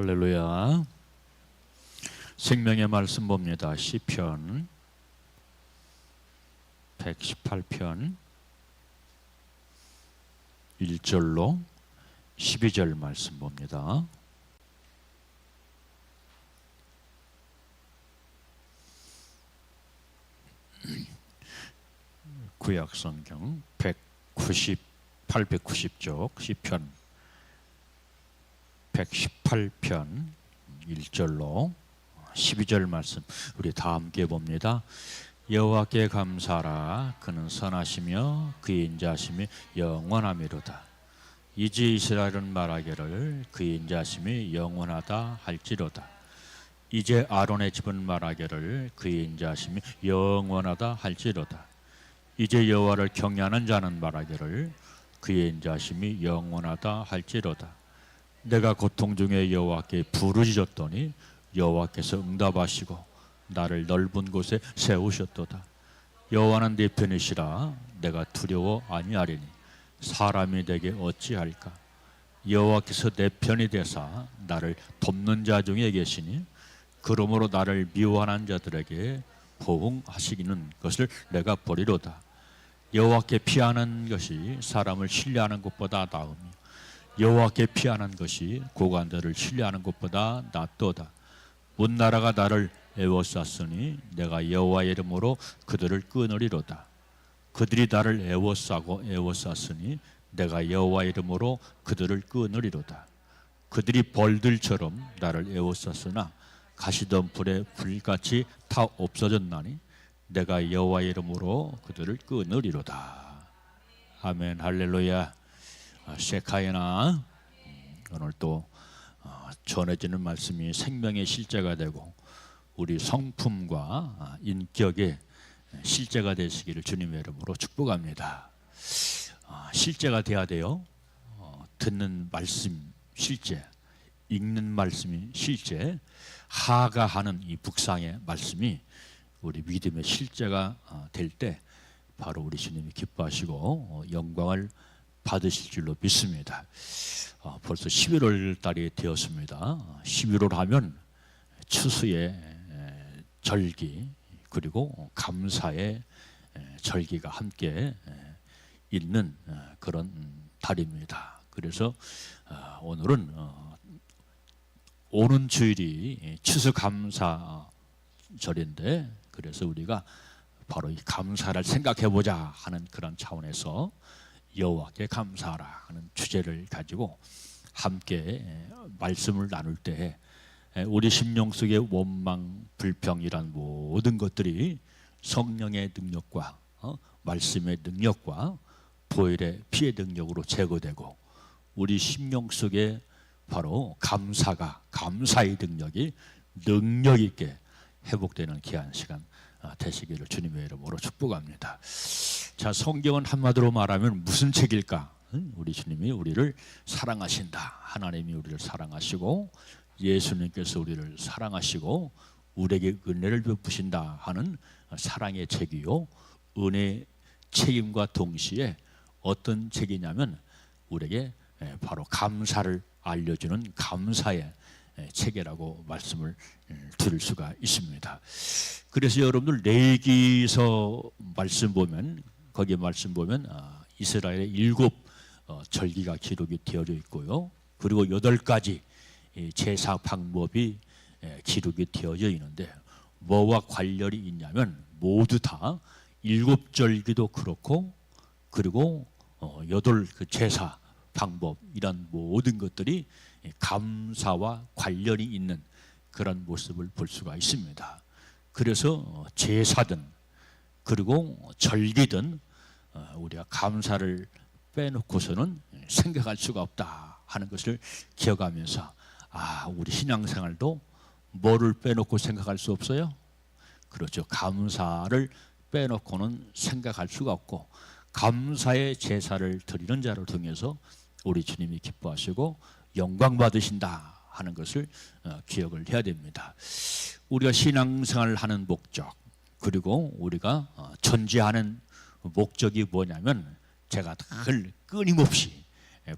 할렐루야. 생명의 말씀 봅니다. 시편 118편 1절로 12절 말씀 봅니다. 구약성경 890쪽 시편 118편 1절로 12절 말씀 우리 다 함께 봅니다. 여호와께 감사하라. 그는 선하시며 그의 인자하심이 영원하미로다. 이제 이스라엘은 말하기를 그의 인자하심이 영원하다 할지로다. 이제 아론의 집은 말하기를 그의 인자하심이 영원하다 할지로다. 이제 여호와를 경외하는 자는 말하기를 그의 인자하심이 영원하다 할지로다. 내가 고통 중에 여호와께 부르짖었더니 여호와께서 응답하시고 나를 넓은 곳에 세우셨도다. 여호와는 내 편이시라. 내가 두려워 아니하리니 사람이 내게 어찌할까. 여호와께서 내 편이 되사 나를 돕는 자 중에 계시니 그러므로 나를 미워하는 자들에게 보응하시기는 것을 내가 보리로다. 여호와께 피하는 것이 사람을 신뢰하는 것보다 나으며 여호와께 피하는 것이 고관들을 신뢰하는 것보다 낫도다. 온 나라가 나를 애워쌌으니 내가 여호와의 이름으로 그들을 끊으리로다. 그들이 나를 애워싸고 애워쌌으니 내가 여호와의 이름으로 그들을 끊으리로다. 그들이 벌들처럼 나를 애워쌌으나 가시던 불에 불같이 타 없어졌나니 내가 여호와의 이름으로 그들을 끊으리로다. 아멘. 할렐루야. 세카이나 오늘 또 전해지는 말씀이 생명의 실제가 되고 우리 성품과 인격의 실제가 되시기를 주님의 이름으로 축복합니다. 실제가 돼야 돼요. 듣는 말씀 실제, 읽는 말씀이 실제, 하가하는 이 북상의 말씀이 우리 믿음의 실제가 될 때 바로 우리 주님이 기뻐하시고 영광을 받으실 줄로 믿습니다. 벌써 11월 달이 되었습니다. 11월 하면 추수의 절기 그리고 감사의 절기가 함께 있는 그런 달입니다. 그래서 오늘은 오는 주일이 추수감사절인데 그래서 우리가 바로 이 감사를 생각해보자 하는 그런 차원에서 여호와께 감사하라 하는 주제를 가지고 함께 말씀을 나눌 때 우리 심령 속의 원망, 불평이란 모든 것들이 성령의 능력과 말씀의 능력과 보혈의 피의 능력으로 제거되고 우리 심령 속에 바로 감사의 능력 있게 회복되는 귀한 시간 되시기를 주님의 이름으로 축복합니다. 자, 성경은 한마디로 말하면 무슨 책일까? 우리 주님이 우리를 사랑하신다. 하나님이 우리를 사랑하시고 예수님께서 우리를 사랑하시고 우리에게 은혜를 베푸신다 하는 사랑의 책이요. 은혜의 책임과 동시에 어떤 책이냐면 우리에게 바로 감사를 알려주는 감사의 책이라고 말씀을 드릴 수가 있습니다. 그래서 여러분들 레위기서 말씀 보면 거기에 말씀 보면 이스라엘의 7 절기가 기록이 되어 있고요. 그리고 8가지 제사 방법이 기록이 되어져 있는데 뭐와 관련이 있냐면 모두 다 7절기도 그렇고 그리고 8 그 제사 방법 이런 모든 것들이 감사와 관련이 있는 그런 모습을 볼 수가 있습니다. 그래서 제사든 그리고 절기든 우리가 감사를 빼놓고서는 생각할 수가 없다 하는 것을 기억하면서 우리 신앙생활도 뭐를 빼놓고 생각할 수 없어요? 그렇죠. 감사를 빼놓고는 생각할 수가 없고 감사의 제사를 드리는 자를 통해서 우리 주님이 기뻐하시고 영광 받으신다 하는 것을 기억을 해야 됩니다. 우리가 신앙생활을 하는 목적 그리고 우리가 존재하는 목적이 뭐냐면 제가 늘 끊임없이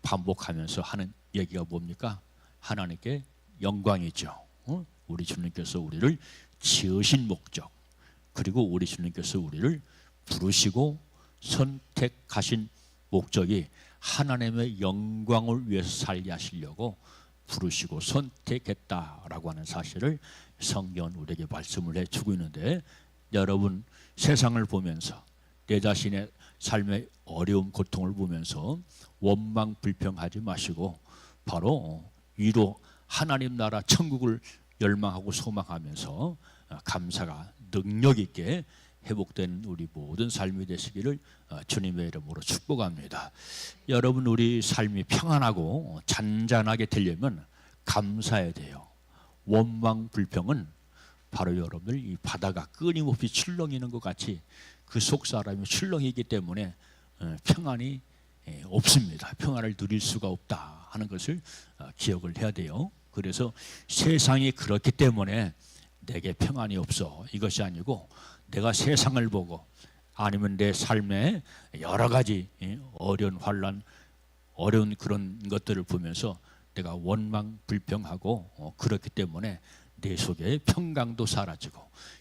반복하면서 하는 얘기가 뭡니까? 하나님께 영광이죠. 우리 주님께서 우리를 지으신 목적, 그리고 우리 주님께서 우리를 부르시고 선택하신 목적이 하나님의 영광을 위해서 살게 하시려고 부르시고 선택했다라고 하는 사실을 성경은 우리에게 말씀을 해주고 있는데, 여러분 세상을 보면서 내 자신의 삶의 어려움 고통을 보면서 원망 불평하지 마시고 바로 위로 하나님 나라 천국을 열망하고 소망하면서 감사가 능력 있게 회복된 우리 모든 삶이 되시기를 주님의 이름으로 축복합니다. 여러분, 우리 삶이 평안하고 잔잔하게 되려면 감사해야 돼요. 원망 불평은 바로 여러분들 이 바다가 끊임없이 출렁이는 것 같이 그 속 사람이 출렁이기 때문에 평안이 없습니다. 평안을 누릴 수가 없다 하는 것을 기억을 해야 돼요. 그래서 세상이 그렇기 때문에 내게 평안이 없어, 이것이 아니고 내가 세상을 보고 아니면 내 삶에 여러 가지 어려운 환난, 어려운 그런 것들을 보면서 내가 원망 불평하고 그렇기 때문에 내 속에 평강도 사라지고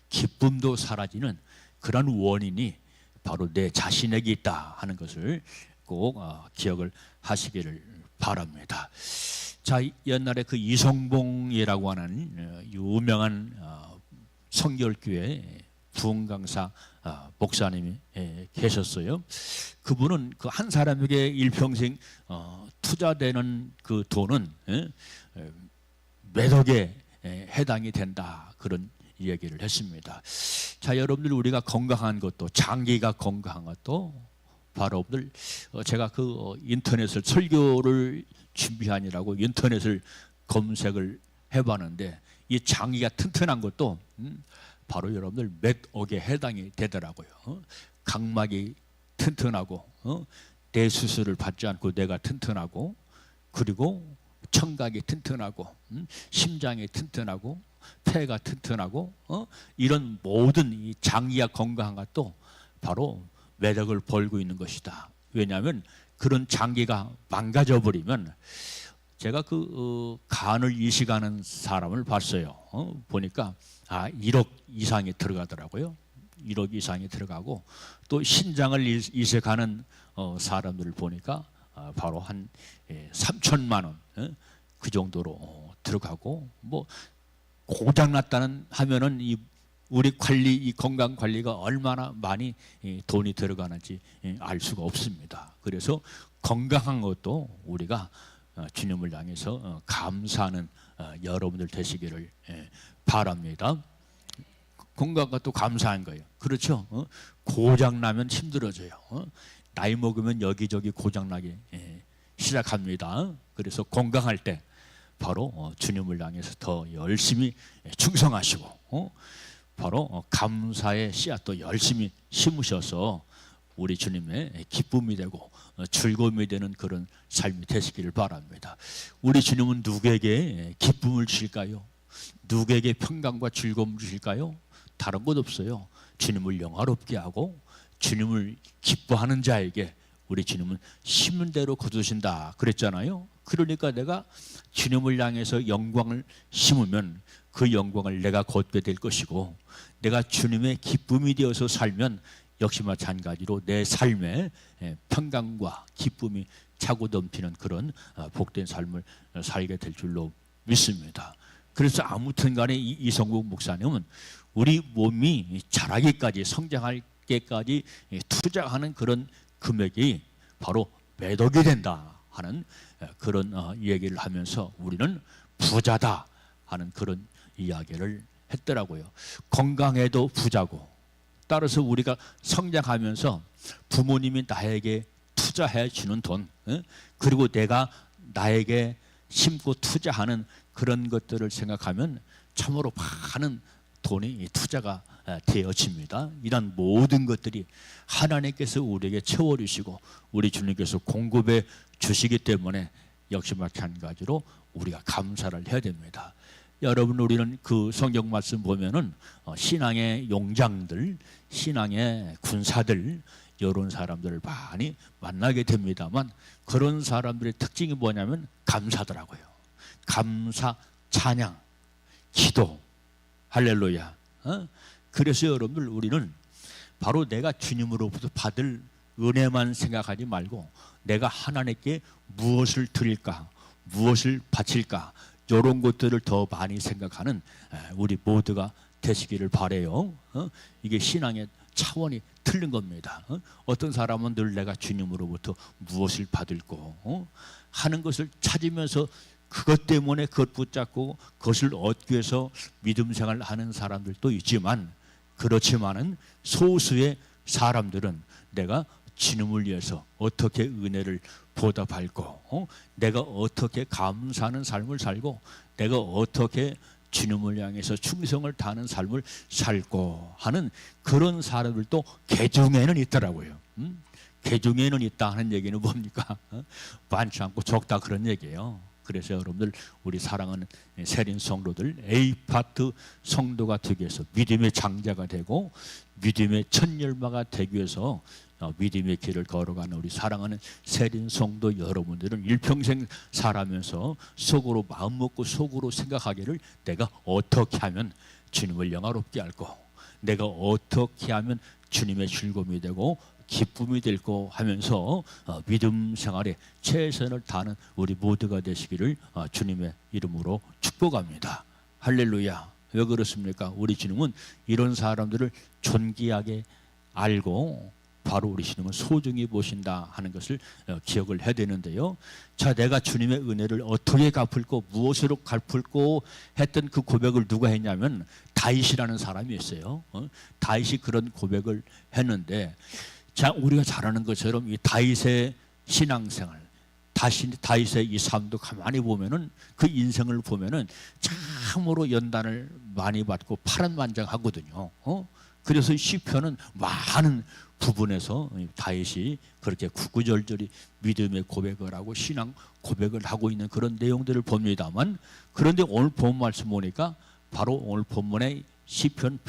기쁨도 사라지는 그런 원인이 바로 내 자신에게 있다 하는 것을 꼭 기억을 하시기를 바랍니다. 자, 옛날에 그 이성봉이라고 하는 유명한 성결교회 부흥강사 목사님이 계셨어요. 그분은 그 한 사람에게 일평생 투자되는 그 돈은 몇 억에 해당이 된다, 그런 얘기를 했습니다. 자, 여러분들 우리가 건강한 것도, 장기가 건강한 것도 바로 여러분들 제가 그 인터넷을 설교를 준비하느라고 인터넷을 검색을 해봤는데 이 장기가 튼튼한 것도 바로 여러분들 몇 억에 해당이 되더라고요. 각막이 튼튼하고 내 수술을 받지 않고 내가 튼튼하고, 그리고 청각이 튼튼하고 심장이 튼튼하고 폐가 튼튼하고 이런 모든 이 장기가 건강한 것도 바로 매력을 벌고 있는 것이다. 왜냐하면 그런 장기가 망가져 버리면, 제가 그 간을 이식하는 사람을 봤어요. 보니까 1억 이상이 들어가더라고요. 1억 이상이 들어가고, 또 신장을 이식하는 사람들을 보니까 바로 한 3천만 원 그 정도로 들어가고, 뭐 고장났다는 하면은 우리 관리, 이 건강 관리가 얼마나 많이 돈이 들어가는지 알 수가 없습니다. 그래서 건강한 것도 우리가 주님을 향해서 감사하는 여러분들 되시기를 바랍니다. 건강한 것도 감사한 거예요. 그렇죠? 고장나면 힘들어져요. 나이 먹으면 여기저기 고장나기 시작합니다. 그래서 건강할 때 바로 주님을 향해서 더 열심히 충성하시고 바로 감사의 씨앗도 열심히 심으셔서 우리 주님의 기쁨이 되고 즐거움이 되는 그런 삶이 되시기를 바랍니다. 우리 주님은 누구에게 기쁨을 주실까요? 누구에게 평강과 즐거움을 주실까요? 다른 것 없어요. 주님을 영화롭게 하고 주님을 기뻐하는 자에게 우리 주님은 심은 대로 거두신다 그랬잖아요. 그러니까 내가 주님을 향해서 영광을 심으면 그 영광을 내가 걷게 될 것이고, 내가 주님의 기쁨이 되어서 살면 역시 마찬가지로 내 삶에 평강과 기쁨이 차고 넘치는 그런 복된 삶을 살게 될 줄로 믿습니다. 그래서 아무튼 간에 이성국 목사님은 우리 몸이 자라기까지, 성장할 때까지 투자하는 그런 금액이 바로 몇 억이 된다 하는 그런 얘기를 하면서 우리는 부자다 하는 그런 이야기를 했더라고요. 건강해도 부자고, 따라서 우리가 성장하면서 부모님이 나에게 투자해 주는 돈, 그리고 내가 나에게 심고 투자하는 그런 것들을 생각하면 참으로 많은 돈이 투자가 되어집니다. 이런 모든 것들이 하나님께서 우리에게 채워주시고 우리 주님께서 공급해 주시기 때문에 역시 마찬가지로 우리가 감사를 해야 됩니다. 여러분, 우리는 그 성경 말씀 보면은 신앙의 용장들, 신앙의 군사들, 이런 사람들을 많이 만나게 됩니다만, 그런 사람들의 특징이 뭐냐면 감사더라고요. 감사 찬양, 기도, 할렐루야. 그래서 여러분들 우리는 바로 내가 주님으로부터 받을 은혜만 생각하지 말고 내가 하나님께 무엇을 드릴까, 무엇을 바칠까, 이런 것들을 더 많이 생각하는 우리 모두가 되시기를 바라요. 이게 신앙의 차원이 틀린 겁니다. 어떤 사람은 늘 내가 주님으로부터 무엇을 받을고 하는 것을 찾으면서 그것 때문에 그것 붙잡고 그것을 얻기 위해서 믿음 생활을 하는 사람들도 있지만, 그렇지만은 소수의 사람들은 내가 주님을 위해서 어떻게 은혜를 보답할고, 내가 어떻게 감사하는 삶을 살고, 내가 어떻게 주님을 향해서 충성을 다하는 삶을 살고 하는 그런 사람들도 개중에는 있더라고요. 개중에는 있다 하는 얘기는 뭡니까? 많지 않고 적다 그런 얘기예요. 그래서 여러분들 우리 사랑하는 세린 성도들 A파트 성도가 되기 위해서, 믿음의 장자가 되고 믿음의 첫 열마가 되기 위해서 믿음의 길을 걸어가는 우리 사랑하는 세린 성도 여러분들은 일평생 살아면서 속으로 마음 먹고 속으로 생각하기를, 내가 어떻게 하면 주님을 영화롭게 할고, 내가 어떻게 하면 주님의 즐거움이 되고 기쁨이 될고 하면서 믿음 생활에 최선을 다하는 우리 모두가 되시기를 주님의 이름으로 축복합니다. 할렐루야. 왜 그렇습니까? 우리 주님은 이런 사람들을 존귀하게 알고 바로 우리 주님은 소중히 보신다 하는 것을 기억을 해야 되는데요. 자, 내가 주님의 은혜를 어떻게 갚을고 무엇으로 갚을고 했던 그 고백을 누가 했냐면 다윗이라는 사람이 있어요. 다윗이 그런 고백을 했는데, 자, 우리가 잘 아는 것처럼 이 다윗의 신앙생활, 다윗의 이 삶도 가만히 보면은 그 인생을 보면은 참으로 연단을 많이 받고 파란만장하거든요. 그래서 시편은 많은 부분에서 다윗이 그렇게 구구절절히 믿음의 고백을 하고 신앙 고백을 하고 있는 그런 내용들을 봅니다만, 그런데 오늘 본 말씀 보니까 바로 오늘 본문의 시편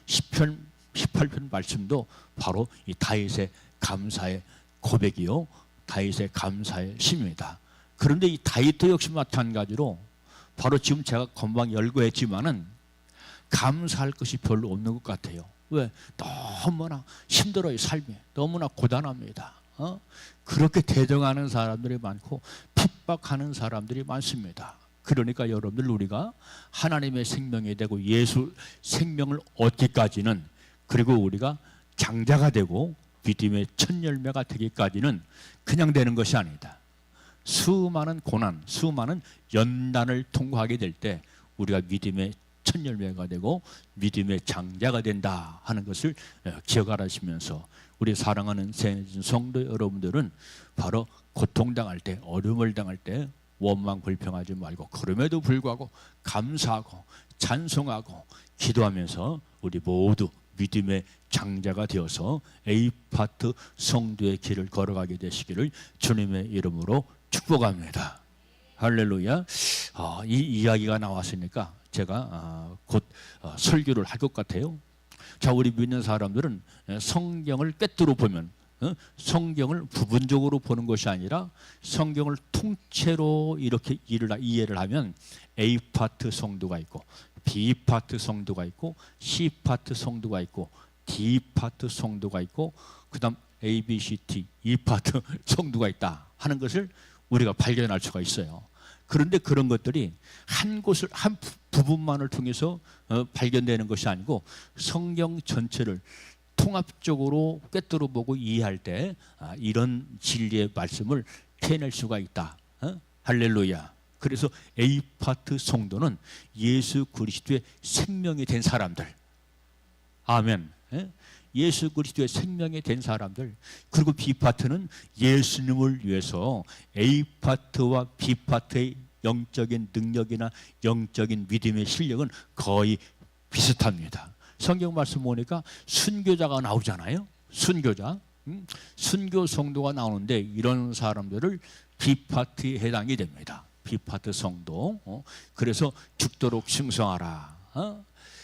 18편 말씀도 바로 이 다윗의 감사의 고백이요, 다윗의 감사의 심입니다. 그런데 이 다윗도 역시 마찬가지로 바로 지금 제가 금방 열거했지만은 감사할 것이 별로 없는 것 같아요. 왜? 너무나 힘들어요. 삶이 너무나 고단합니다. 그렇게 대적하는 사람들이 많고 핍박하는 사람들이 많습니다. 그러니까 여러분들 우리가 하나님의 생명이 되고 예수 생명을 얻기까지는, 그리고 우리가 장자가 되고 믿음의 첫 열매가 되기까지는 그냥 되는 것이 아니다. 수많은 고난, 수많은 연단을 통과하게 될 때 우리가 믿음의 첫 열매가 되고 믿음의 장자가 된다 하는 것을 기억하시면서, 우리 사랑하는 성도 여러분들은 바로 고통당할 때, 어려움을 당할 때 원망 불평하지 말고, 그럼에도 불구하고 감사하고 찬송하고 기도하면서 우리 모두 믿음의 장자가 되어서 A파트 성도의 길을 걸어가게 되시기를 주님의 이름으로 축복합니다. 할렐루야. 이 이야기가 나왔으니까 제가 곧 설교를 할 것 같아요. 자, 우리 믿는 사람들은 성경을 꿰뚫어 보면 성경을 부분적으로 보는 것이 아니라 성경을 통째로 이렇게 이해를 하면 A파트 성도가 있고 B파트 성도가 있고 C파트 성도가 있고 D파트 성도가 있고 그 다음 A, B, C, D, E파트 성도가 있다 하는 것을 우리가 발견할 수가 있어요. 그런데 그런 것들이 한 부분만을 통해서 발견되는 것이 아니고 성경 전체를 통합적으로 꿰뚫어 보고 이해할 때 이런 진리의 말씀을 캐낼 수가 있다. 할렐루야. 그래서 A파트 성도는 예수 그리스도의 생명이 된 사람들. 아멘. 예수 그리스도의 생명이 된 사람들. 그리고 B파트는 예수님을 위해서 A파트와 B파트의 영적인 능력이나 영적인 믿음의 실력은 거의 비슷합니다. 성경 말씀 보니까 순교자가 나오잖아요. 순교자. 순교 성도가 나오는데 이런 사람들을 B파트에 해당이 됩니다. B파트 성도. 그래서 죽도록 충성하라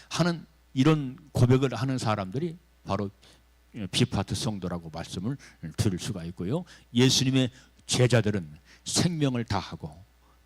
하는 이런 고백을 하는 사람들이 바로 B파트 성도라고 말씀을 드릴 수가 있고요. 예수님의 제자들은 생명을 다하고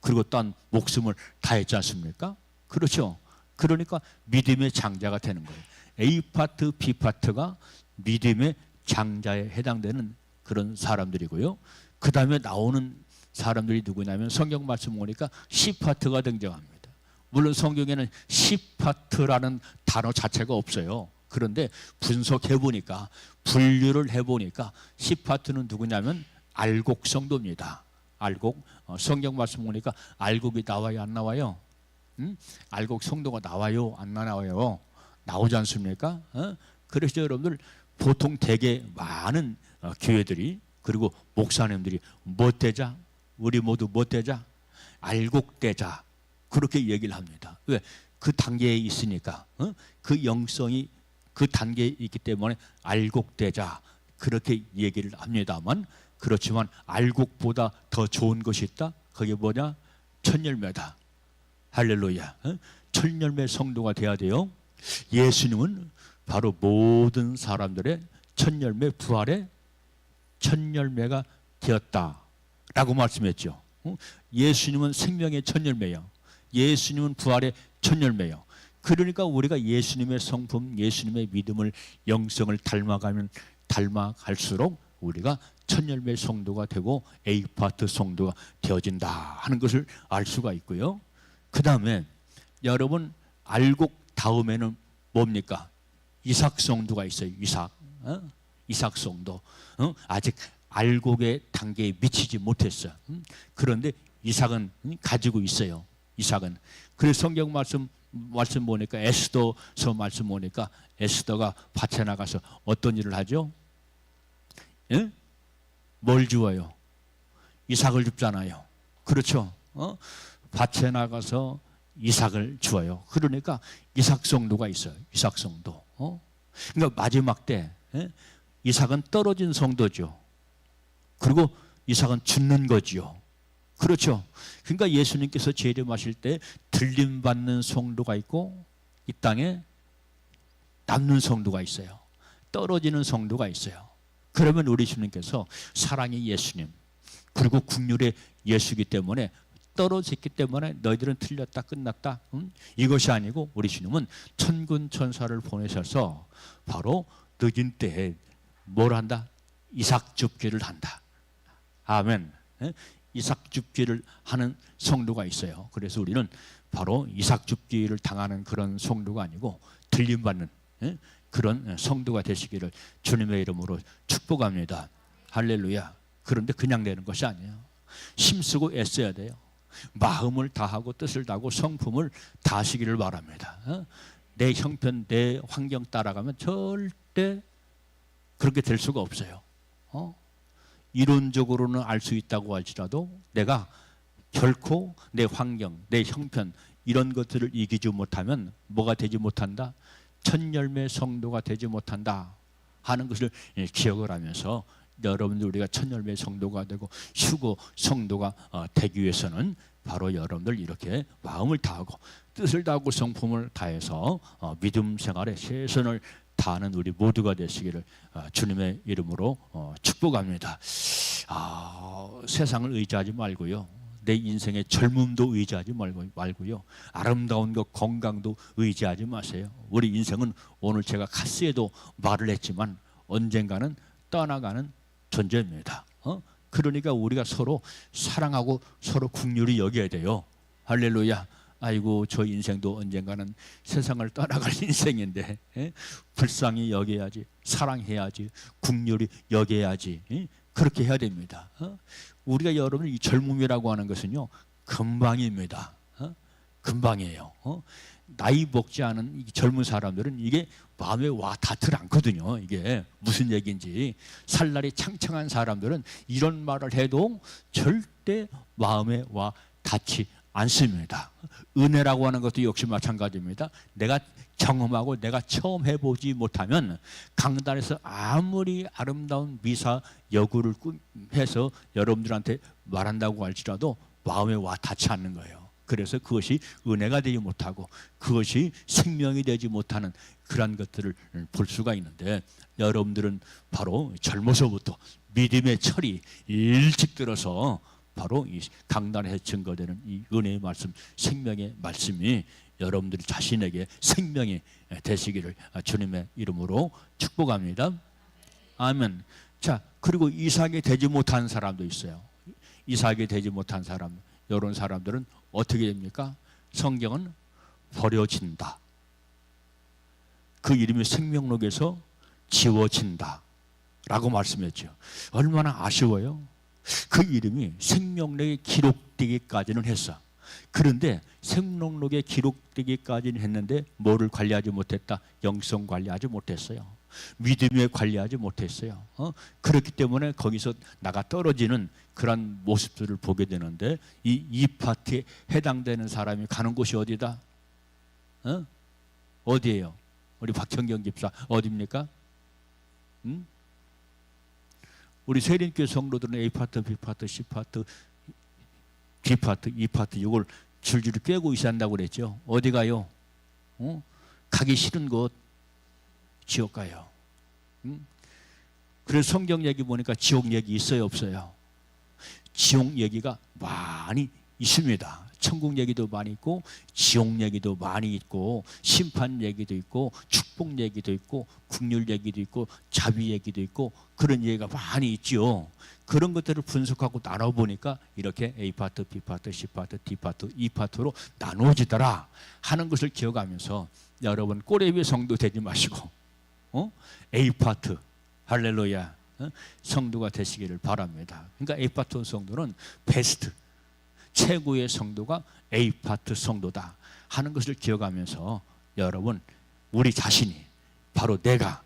그리고 또한 목숨을 다했지 않습니까? 그렇죠. 그러니까 믿음의 장자가 되는 거예요. A 파트, B 파트가 믿음의 장자에 해당되는 그런 사람들이고요. 그 다음에 나오는 사람들이 누구냐면 성경 말씀 보니까 C 파트가 등장합니다. 물론 성경에는 C 파트라는 단어 자체가 없어요. 그런데 분석해 보니까, 분류를 해 보니까 C 파트는 누구냐면 알곡 성도입니다. 알곡. 성경 말씀 보니까 알곡이 나와요, 안 나와요? 알곡 성도가 나와요, 안 나와요? 나오지 않습니까? 그래서 여러분들 보통 되게 많은 교회들이, 그리고 목사님들이 뭐 되자? 우리 모두 뭐 되자? 알곡 되자. 그렇게 얘기를 합니다. 왜? 그 단계에 있으니까. 그 영성이 그 단계에 있기 때문에 알곡 되자. 그렇게 얘기를 합니다만, 그렇지만 알곡보다 더 좋은 것이 있다? 그게 뭐냐? 첫열매다. 할렐루야. 첫열매 성도가 돼야 돼요. 예수님은 바로 모든 사람들의 첫열매, 부활의 첫열매가 되었다라고 말씀했죠. 예수님은 생명의 첫열매요. 예수님은 부활의 첫열매요. 그러니까 우리가 예수님의 성품, 예수님의 믿음을, 영성을 닮아가면 닮아갈수록 우리가 첫열매 성도가 되고 A 파트 성도가 되어진다 하는 것을 알 수가 있고요. 그 다음에 여러분 알곡 다음에는 뭡니까? 이삭 성도가 있어요. 이삭 성도. 아직 알곡의 단계에 미치지 못했어요. 그런데 이삭은 가지고 있어요. 이삭은. 그래서 성경 말씀 보니까, 에스더서 말씀 보니까 에스더가 밭에 나가서 어떤 일을 하죠? 예? 뭘 주어요? 이삭을 줍잖아요. 그렇죠? 밭에 나가서 이삭을 주어요. 그러니까 이삭 성도가 있어요. 이삭 성도. 그러니까 마지막 때 이삭은 떨어진 성도죠. 그리고 이삭은 죽는 거지요. 그렇죠. 그러니까 예수님께서 재림하실 때 들림받는 성도가 있고, 이 땅에 남는 성도가 있어요. 떨어지는 성도가 있어요. 그러면 우리 주님께서 사랑의 예수님, 그리고 국률의 예수이기 때문에, 떨어졌기 때문에 너희들은 틀렸다, 끝났다, 이것이 아니고 우리 주님은 천군 천사를 보내셔서 바로 늦은 때에 뭘 한다? 이삭 줍기를 한다. 아멘. 이삭 줍기를 하는 성도가 있어요. 그래서 우리는 바로 이삭 줍기를 당하는 그런 성도가 아니고 들림받는 그런 성도가 되시기를 주님의 이름으로 축복합니다. 할렐루야. 그런데 그냥 되는 것이 아니에요. 힘쓰고 애써야 돼요. 마음을 다하고 뜻을 다하고 성품을 다하시기를 바랍니다. 내 형편, 내 환경 따라가면 절대 그렇게 될 수가 없어요. 이론적으로는 알 수 있다고 할지라도 내가 결코 내 환경, 내 형편 이런 것들을 이기지 못하면 뭐가 되지 못한다? 첫열매 성도가 되지 못한다 하는 것을 기억을 하면서, 여러분들 우리가 첫열매 성도가 되고 휴거 성도가 되기 위해서는 바로 여러분들 이렇게 마음을 다하고 뜻을 다하고 성품을 다해서 믿음 생활에 최선을 다하는 우리 모두가 되시기를 주님의 이름으로 축복합니다. 세상을 의지하지 말고요. 내 인생의 젊음도 의지하지 말고요. 아름다운 것, 건강도 의지하지 마세요. 우리 인생은 오늘 제가 카스에도 말을 했지만 언젠가는 떠나가는 존재입니다. 그러니까 우리가 서로 사랑하고 서로 긍휼히 여겨야 돼요. 할렐루야. 아이고, 저 인생도 언젠가는 세상을 떠나갈 인생인데 불쌍히 여겨야지, 사랑해야지, 긍휼히 여겨야지, 그렇게 해야 됩니다. 우리가 여러분 이 젊음이라고 하는 것은요 금방입니다. 금방이에요. 나이 먹지 않은 이 젊은 사람들은 이게 마음에 와 닿질 않거든요. 이게 무슨 얘기인지. 살날이 창창한 사람들은 이런 말을 해도 절대 마음에 와 닿지 않습니다. 은혜라고 하는 것도 역시 마찬가지입니다. 내가 경험하고 내가 처음 해보지 못하면 강단에서 아무리 아름다운 미사 여구를 해서 여러분들한테 말한다고 할지라도 마음에 와 닿지 않는 거예요. 그래서 그것이 은혜가 되지 못하고 그것이 생명이 되지 못하는 그런 것들을 볼 수가 있는데, 여러분들은 바로 젊어서부터 믿음의 철이 일찍 들어서 바로 이 강단에서 증거되는 이 은혜의 말씀, 생명의 말씀이 여러분들이 자신에게 생명이 되시기를 주님의 이름으로 축복합니다. 아멘. 자, 그리고 이삭이 되지 못한 사람도 있어요. 이삭이 되지 못한 사람, 이런 사람들은 어떻게 됩니까? 성경은 버려진다. 그 이름이 생명록에서 지워진다 라고 말씀했죠. 얼마나 아쉬워요. 그 이름이 생명록에 기록되기까지는 했어. 그런데 생명록에 기록되기까지는 했는데 뭐를 관리하지 못했다? 영성 관리하지 못했어요. 믿음에 관리하지 못했어요. 그렇기 때문에 거기서 나가 떨어지는 그런 모습들을 보게 되는데, 이 파트에 해당되는 사람이 가는 곳이 어디다? 어디예요? 우리 박형경 집사 어디입니까? 우리 세린교회 성도들은 A파트, B파트, C파트, D파트, E파트 이걸 줄줄이 꿰고 있어야 한다고 그랬죠. 어디 가요? 가기 싫은 곳 지옥 가요. 그래서 성경 얘기 보니까 지옥 얘기 있어요, 없어요? 지옥 얘기가 많이 있습니다. 천국 얘기도 많이 있고, 지옥 얘기도 많이 있고, 심판 얘기도 있고, 축복 얘기도 있고, 긍휼 얘기도 있고, 자비 얘기도 있고, 그런 얘기가 많이 있죠. 그런 것들을 분석하고 나눠보니까 이렇게 A파트, B파트, C파트, D파트, E파트로 나누어지더라 하는 것을 기억하면서 여러분 꼬레비 성도 되지 마시고 A파트, 할렐루야, 성도가 되시기를 바랍니다. 그러니까 A파트 성도는 베스트, 최고의 성도가 A파트 성도다 하는 것을 기억하면서 여러분, 우리 자신이 바로 내가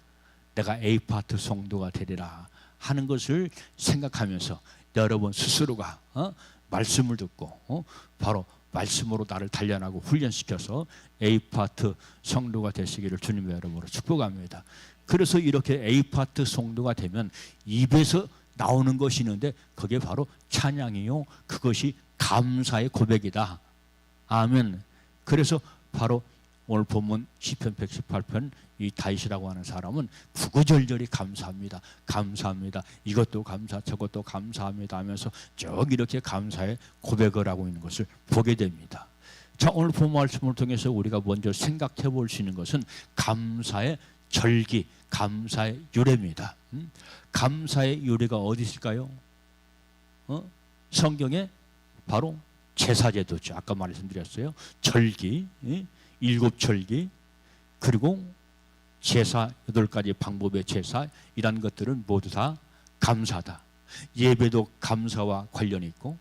A파트 성도가 되리라 하는 것을 생각하면서 여러분 스스로가 말씀을 듣고 바로 말씀으로 나를 단련하고 훈련시켜서 A파트 성도가 되시기를 주님의 이름으로 축복합니다. 그래서 이렇게 A파트 성도가 되면 입에서 나오는 것이 있는데 그게 바로 찬양이요, 그것이 감사의 고백이다. 아멘. 그래서 바로 오늘 본문 시편 118편 이 다윗이라고 하는 사람은 구구절절히 감사합니다. 감사합니다. 이것도 감사, 저것도 감사합니다 하면서 쭉 이렇게 감사의 고백을 하고 있는 것을 보게 됩니다. 자, 오늘 본 말씀을 통해서 우리가 먼저 생각해 볼 수 있는 것은 감사의 절기, 감사의 유래입니다. 감사의 유래가 어디 있을까요? 성경에 바로 제사제도죠. 아까 말씀드렸어요. 절기, 일곱 절기, 그리고 제사, 8가지 방법의 제사, 이런 것들은 모두 다 감사다. 예배도 감사와 관련이 있고,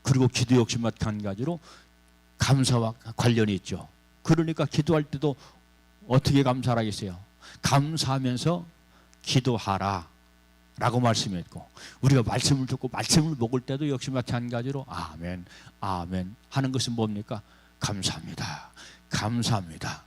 그리고 기도 역시 마찬가지로 감사와 관련이 있죠. 그러니까 기도할 때도 어떻게 감사하겠어요? 감사하면서 기도하라 라고 말씀했고, 우리가 말씀을 듣고 말씀을 먹을 때도 역시 마찬가지로 아멘, 아멘 하는 것은 뭡니까? 감사합니다, 감사합니다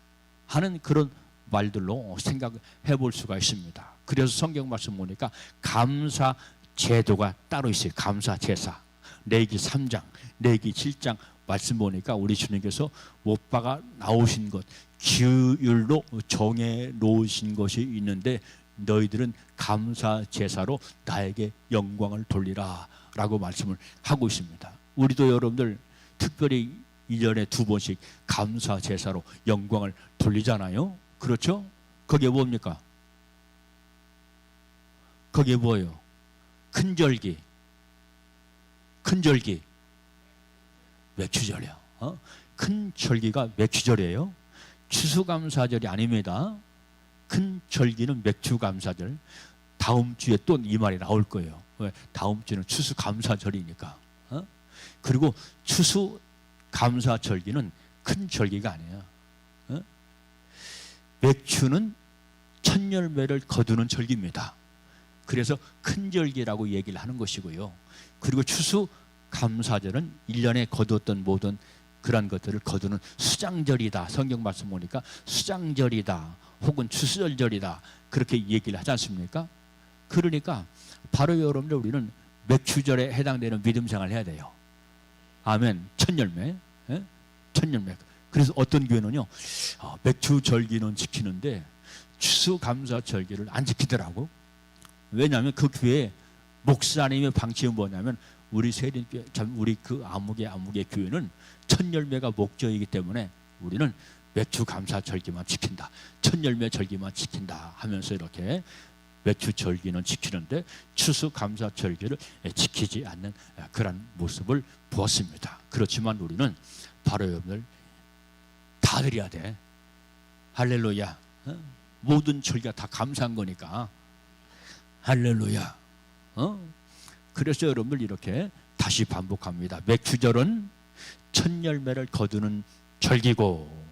하는 그런 말들로 생각해 볼 수가 있습니다. 그래서 성경 말씀 보니까 감사 제도가 따로 있어요. 감사 제사. 레위기 3장, 레위기 7장 말씀 보니까 우리 주님께서 못 박아 나오신 것, 규율로 정해 놓으신 것이 있는데 너희들은 감사 제사로 나에게 영광을 돌리라 라고 말씀을 하고 있습니다. 우리도 여러분들 특별히 1년에 2번씩 감사 제사로 영광을 돌리잖아요. 그렇죠? 그게 뭡니까? 그게 뭐예요? 큰절기, 큰절기, 맥주절이요. 큰 절기가 맥주절이에요. 추수감사절이 아닙니다. 큰 절기는 맥주감사절. 다음 주에 또 이 말이 나올 거예요. 왜? 다음 주는 추수감사절이니까. 그리고 추수감사절기는 큰 절기가 아니에요. 맥주는 첫 열매를 거두는 절기입니다. 그래서 큰 절기라고 얘기를 하는 것이고요. 그리고 추수감사절은 1년에 거두었던 모든 그런 것들을 거두는 수장절이다. 성경 말씀 보니까 수장절이다 혹은 추수절이다 그렇게 얘기를 하지 않습니까? 그러니까 바로 여러분들 우리는 맥주절에 해당되는 믿음 생활을 해야 돼요. 아멘. 첫 열매, 첫 열매. 그래서 어떤 교회는요, 맥주절기는 지키는데 추수감사절기를 안 지키더라고. 왜냐하면 그 교회 목사님의 방침은 뭐냐면 우리 세린교회, 참 우리 그 아무개 교회는 첫 열매가 목적이기 때문에 우리는 맥주 감사 절기만 지킨다, 첫 열매 절기만 지킨다 하면서 이렇게 맥주 절기는 지키는데 추수 감사 절기를 지키지 않는 그런 모습을 보았습니다. 그렇지만 우리는 바로 여러분들 다 드려야 돼. 할렐루야. 모든 절기가 다 감사한 거니까. 할렐루야. 그래서 여러분들 이렇게 다시 반복합니다. 맥주절은 첫 열매를 거두는 절기고,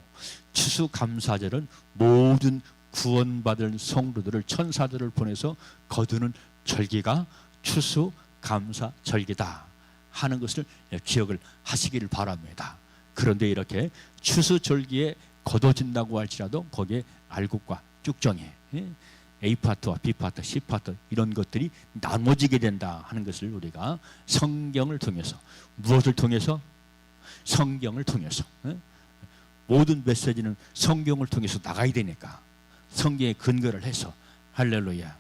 추수감사절은 모든 구원받을 성도들을, 천사들을 보내서 거두는 절기가 추수감사절기다 하는 것을 기억을 하시기를 바랍니다. 그런데 이렇게 추수절기에 거둬진다고 할지라도 거기에 알곡과 쭉정이, A파트와 B파트, C파트 이런 것들이 나눠지게 된다 하는 것을 우리가 성경을 통해서, 무엇을 통해서? 성경을 통해서. 모든 메시지는 성경을 통해서 나가야 되니까 성경에 근거를 해서, 할렐루야.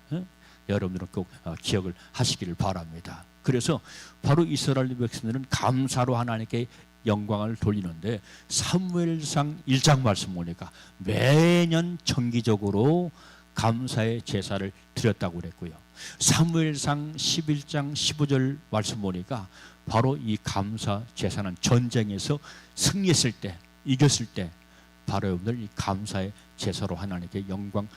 여러분들은 꼭 기억을 하시기를 바랍니다. 그래서 바로 이스라엘 백성들은 감사로 하나님께 영광을 돌리는데, 사무엘상 1장 말씀 보니까 매년 정기적으로 감사의 제사를 드렸다고 그랬고요. 사무엘상 11장 15절 말씀 보니까 바로 이 감사 제사는 전쟁에서 승리했을 때, 이겼을 때 바로 여러분들 이 감사의 제사로 하나님께 영광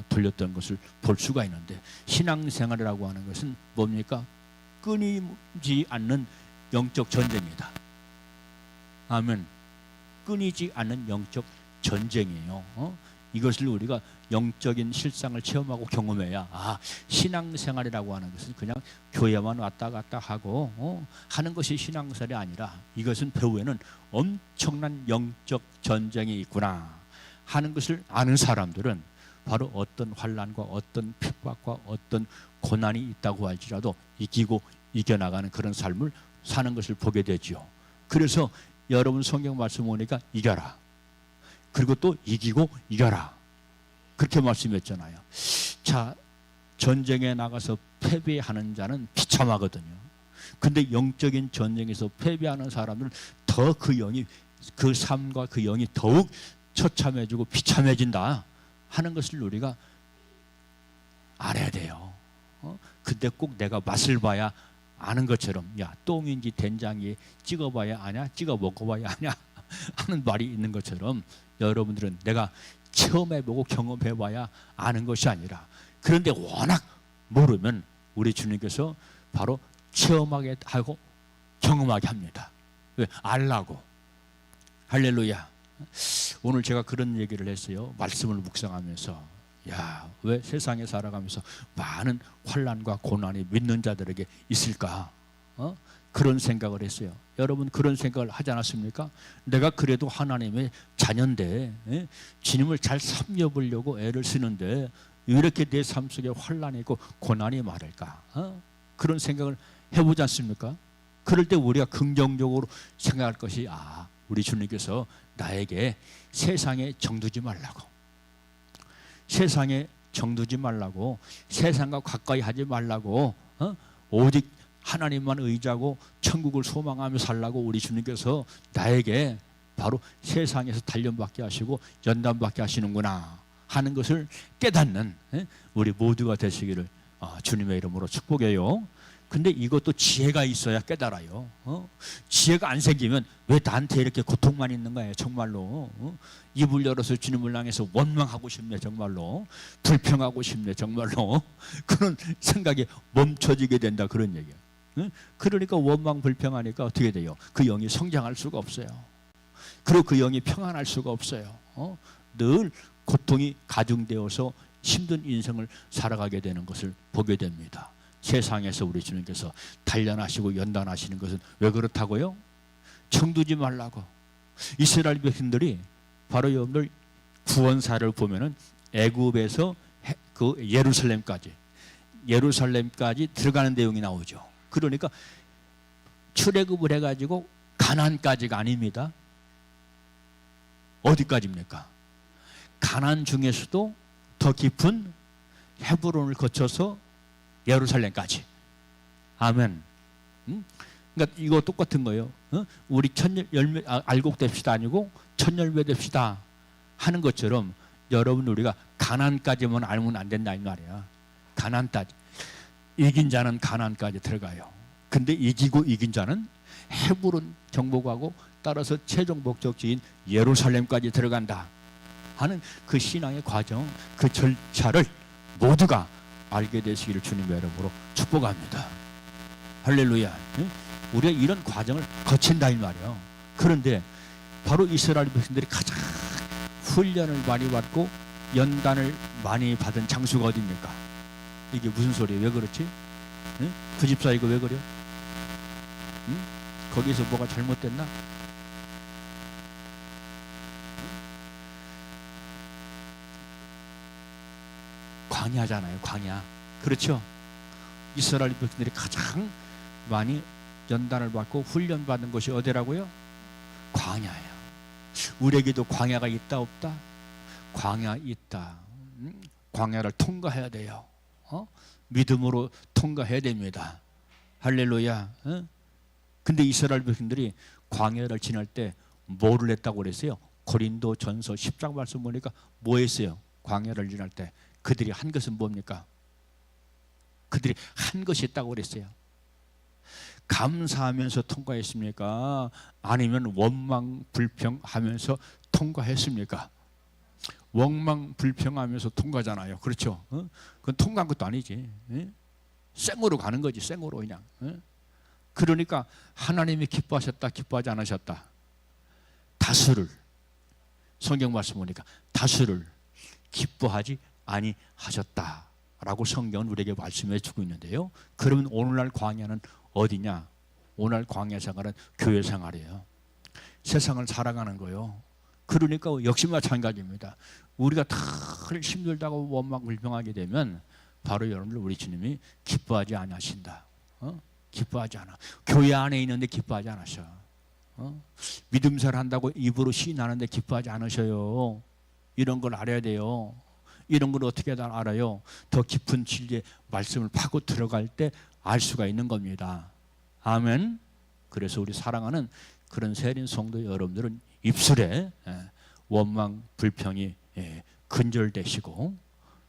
돌렸던 것을 볼 수가 있는데, 신앙생활이라고 하는 것은 뭡니까? 끊이지 않는 영적 전쟁이다. 아멘. 끊이지 않는 영적 전쟁이에요. 이것을 우리가 영적인 실상을 체험하고 경험해야, 신앙생활이라고 하는 것은 그냥 교회만 왔다 갔다 하고 하는 것이 신앙생활이 아니라, 이것은 배후에는 엄청난 영적 전쟁이 있구나 하는 것을 아는 사람들은 바로 어떤 환난과 어떤 핍박과 어떤 고난이 있다고 할지라도 이기고 이겨나가는 그런 삶을 사는 것을 보게 되지요. 그래서 여러분 성경 말씀 보니까 이겨라, 그리고 또 이기고 이겨라, 그렇게 말씀했잖아요. 자, 전쟁에 나가서 패배하는 자는 비참하거든요. 근데 영적인 전쟁에서 패배하는 사람들은 더 그 영이, 그 삶과 그 영이 더욱 처참해지고 비참해진다 하는 것을 우리가 알아야 돼요. 근데 꼭 내가 맛을 봐야 아는 것처럼, 야, 똥인지 된장이 찍어봐야 아냐, 찍어 먹어봐야 아냐 하는 말이 있는 것처럼, 여러분들은 내가 체험해보고 경험해봐야 아는 것이 아니라, 그런데 워낙 모르면 우리 주님께서 바로 체험하게 하고 경험하게 합니다. 왜? 알라고. 할렐루야. 오늘 제가 그런 얘기를 했어요. 말씀을 묵상하면서, 야, 왜 세상에 살아가면서 많은 환난과 고난이 믿는 자들에게 있을까? 그런 생각을 했어요. 여러분 그런 생각을 하지 않았습니까? 내가 그래도 하나님의 자녀인데, 주님을 잘 섬겨보려고 애를 쓰는데 왜 이렇게 내 삶 속에 환난이 있고 고난이 많을까? 그런 생각을 해보지 않습니까? 그럴 때 우리가 긍정적으로 생각할 것이, 우리 주님께서 나에게 세상에 정두지 말라고, 세상에 정두지 말라고, 세상과 가까이 하지 말라고, 오직 하나님만 의지하고 천국을 소망하며 살라고 우리 주님께서 나에게 바로 세상에서 단련받게 하시고 연단받게 하시는구나 하는 것을 깨닫는 우리 모두가 되시기를 주님의 이름으로 축복해요. 근데 이것도 지혜가 있어야 깨달아요. 지혜가 안 생기면 왜 나한테 이렇게 고통만 있는 거예요, 정말로. 입을 열어서 주님을 향해서 원망하고 싶네, 정말로. 불평하고 싶네, 정말로. 그런 생각이 멈춰지게 된다, 그런 얘기예요. 그러니까 원망 불평하니까 어떻게 돼요? 그 영이 성장할 수가 없어요. 그리고 그 영이 평안할 수가 없어요. 늘 고통이 가중되어서 힘든 인생을 살아가게 되는 것을 보게 됩니다. 세상에서 우리 주님께서 단련하시고 연단하시는 것은 왜 그렇다고요? 정두지 말라고. 이스라엘 백성들이 바로 여러분들 구원사를 보면은 애굽에서 그 예루살렘까지 들어가는 내용이 나오죠. 그러니까 출애굽을 해가지고 가나안까지가 아닙니다. 어디까지입니까? 가나안 중에서도 더 깊은 헤브론을 거쳐서 예루살렘까지. 아멘. 그러니까 이거 똑같은 거예요. 우리 천열매 알곡됩시다 아니고 천열매 됩시다 하는 것처럼 여러분 우리가 가난까지만 알면 안 된다 이 말이야. 가난까지. 이긴 자는 가난까지 들어가요. 근데 이기고 이긴 자는 헤브론 정복하고 따라서 최종 목적지인 예루살렘까지 들어간다 하는 그 신앙의 과정, 그 절차를 모두가 알게 되시기를 주님의 이름으로 축복합니다. 할렐루야. 우리가 이런 과정을 거친다 이 말이에요. 그런데 바로 이스라엘 백성들이 가장 훈련을 많이 받고 연단을 많이 받은 장소가 어디입니까? 이게 무슨 소리예요? 왜 그렇지? 그 집사 이거 왜 그래요? 거기서 뭐가 잘못됐나? 광야잖아요. 광야. 그렇죠? 이스라엘 백성들이 가장 많이 연단을 받고 훈련받은 곳이 어디라고요? 광야예요. 우리에게도 광야가 있다 없다? 광야 있다. 광야를 통과해야 돼요. 믿음으로 통과해야 됩니다. 할렐루야. 근데 이스라엘 백성들이 광야를 지날 때 뭐를 했다고 그랬어요? 고린도 전서 10장 말씀 보니까 뭐 했어요? 광야를 지날 때 그들이 한 것은 뭡니까? 그들이 한 것이 있다고 그랬어요. 감사하면서 통과했습니까? 아니면 원망불평하면서 통과했습니까? 원망불평하면서 통과잖아요. 그렇죠? 그건 통과한 것도 아니지. 생으로 가는 거지. 생으로 그냥. 그러니까 하나님이 기뻐하셨다, 기뻐하지 않으셨다. 다수를 성경 말씀 보니까 다수를 기뻐하지 아니하셨다라고 성경은 우리에게 말씀해 주고 있는데요. 그러면 오늘날 광야는 어디냐? 오늘날 광야 생활은 교회 생활이에요. 세상을 살아가는 거예요. 그러니까 역시 마찬가지입니다. 우리가 다 힘들다고 원망불평하게 되면 바로 여러분들 우리 주님이 기뻐하지 않으신다. 기뻐하지 않아. 교회 안에 있는데 기뻐하지 않으셔. 믿음살 한다고 입으로 시인하는데 기뻐하지 않으셔요. 이런 걸 알아야 돼요. 이런 걸 어떻게 알아요? 더 깊은 진리의 말씀을 파고 들어갈 때 알 수가 있는 겁니다. 아멘. 그래서 우리 사랑하는 그런 세린 성도 여러분들은 입술에 원망 불평이 근절되시고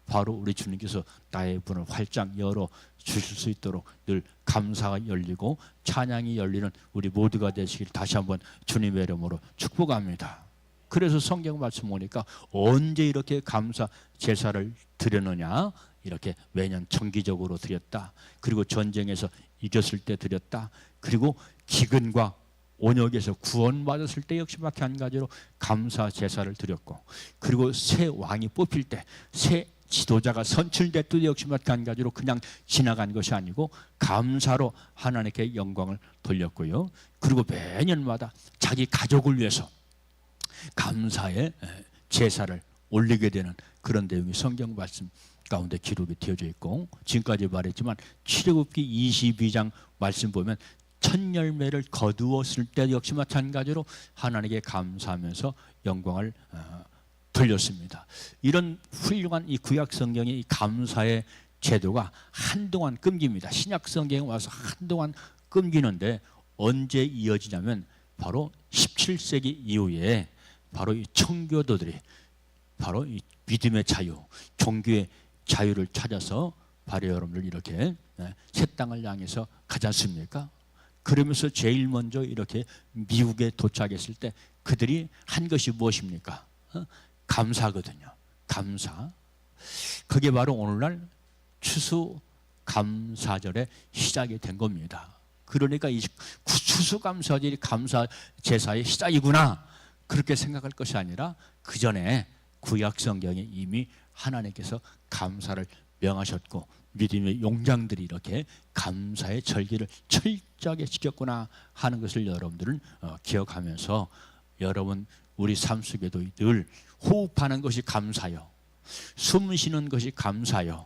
바로 우리 주님께서 나의 문을 활짝 열어 주실 수 있도록 늘 감사가 열리고 찬양이 열리는 우리 모두가 되시길 다시 한번 주님의 이름으로 축복합니다. 그래서 성경 말씀 보니까 언제 이렇게 감사 제사를 드렸느냐? 이렇게 매년 정기적으로 드렸다. 그리고 전쟁에서 이겼을 때 드렸다. 그리고 기근과 온역에서 구원받았을 때 역시 마찬가지로 감사 제사를 드렸고, 그리고 새 왕이 뽑힐 때, 새 지도자가 선출될 때 역시 마찬가지로 그냥 지나간 것이 아니고 감사로 하나님께 영광을 돌렸고요. 그리고 매년마다 자기 가족을 위해서 감사의 제사를 올리게 되는 그런 내용이 성경 말씀 가운데 기록이 되어져 있고, 지금까지 말했지만 출애굽기 22장 말씀 보면 첫 열매를 거두었을 때 역시 마찬가지로 하나님께 감사하면서 영광을 돌렸습니다. 이런 훌륭한 이 구약 성경의 이 감사의 제도가 한동안 끊깁니다. 신약 성경에 와서 한동안 끊기는데 언제 이어지냐면 바로 17세기 이후에 바로 이 청교도들이 바로 이 믿음의 자유, 종교의 자유를 찾아서 바로 여러분들 이렇게 새 땅을 향해서 가지 않습니까? 그러면서 제일 먼저 이렇게 미국에 도착했을 때 그들이 한 것이 무엇입니까? 감사거든요. 감사. 그게 바로 오늘날 추수감사절의 시작이 된 겁니다. 그러니까 이 추수감사절이 감사 제사의 시작이구나, 그렇게 생각할 것이 아니라 그 전에 구약 성경에 이미 하나님께서 감사를 명하셨고 믿음의 용장들이 이렇게 감사의 절기를 철저하게 지켰구나 하는 것을 여러분들은 기억하면서 여러분 우리 삶 속에도 늘 호흡하는 것이 감사요, 숨 쉬는 것이 감사요,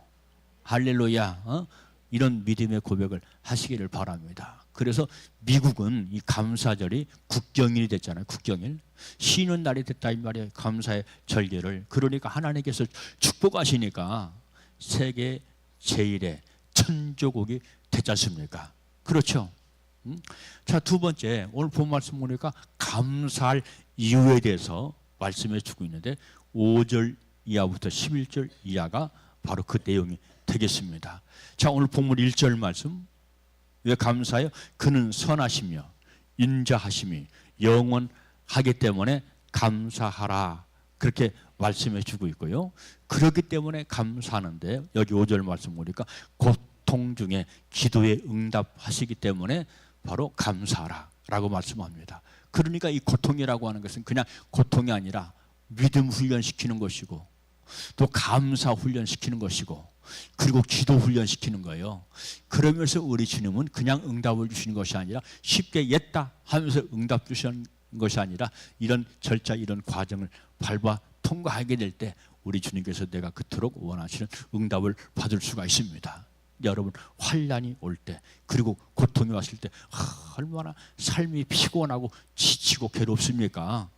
할렐루야, 이런 믿음의 고백을 하시기를 바랍니다. 그래서 미국은 이 감사절이 국경일이 됐잖아요. 국경일. 쉬는 날이 됐다 이 말이에요. 감사의 절기를. 그러니까 하나님께서 축복하시니까 세계 제1의 천조국이 됐지 않습니까? 그렇죠. 자, 두 번째, 오늘 본 말씀 보니까 감사할 이유에 대해서 말씀해 주고 있는데 5절 이하부터 11절 이하가 바로 그 내용이 되겠습니다. 자, 오늘 본문 1절 말씀, 왜 감사해요? 그는 선하시며 인자하심이 영원하기 때문에 감사하라, 그렇게 말씀해 주고 있고요. 그렇기 때문에 감사하는데, 여기 5절 말씀 보니까 고통 중에 기도에 응답하시기 때문에 바로 감사하라 라고 말씀합니다. 그러니까 이 고통이라고 하는 것은 그냥 고통이 아니라 믿음 훈련시키는 것이고, 또 감사 훈련시키는 것이고, 그리고 기도 훈련시키는 거예요. 그러면서 우리 주님은 그냥 응답을 주시는 것이 아니라 쉽게 옛다 하면서 응답 주시는 것이 아니라 이런 절차, 이런 과정을 밟아 통과하게 될 때 우리 주님께서 내가 그토록 원하시는 응답을 받을 수가 있습니다. 여러분, 환난이 올 때, 그리고 고통이 왔을 때 얼마나 삶이 피곤하고 지치고 괴롭습니까?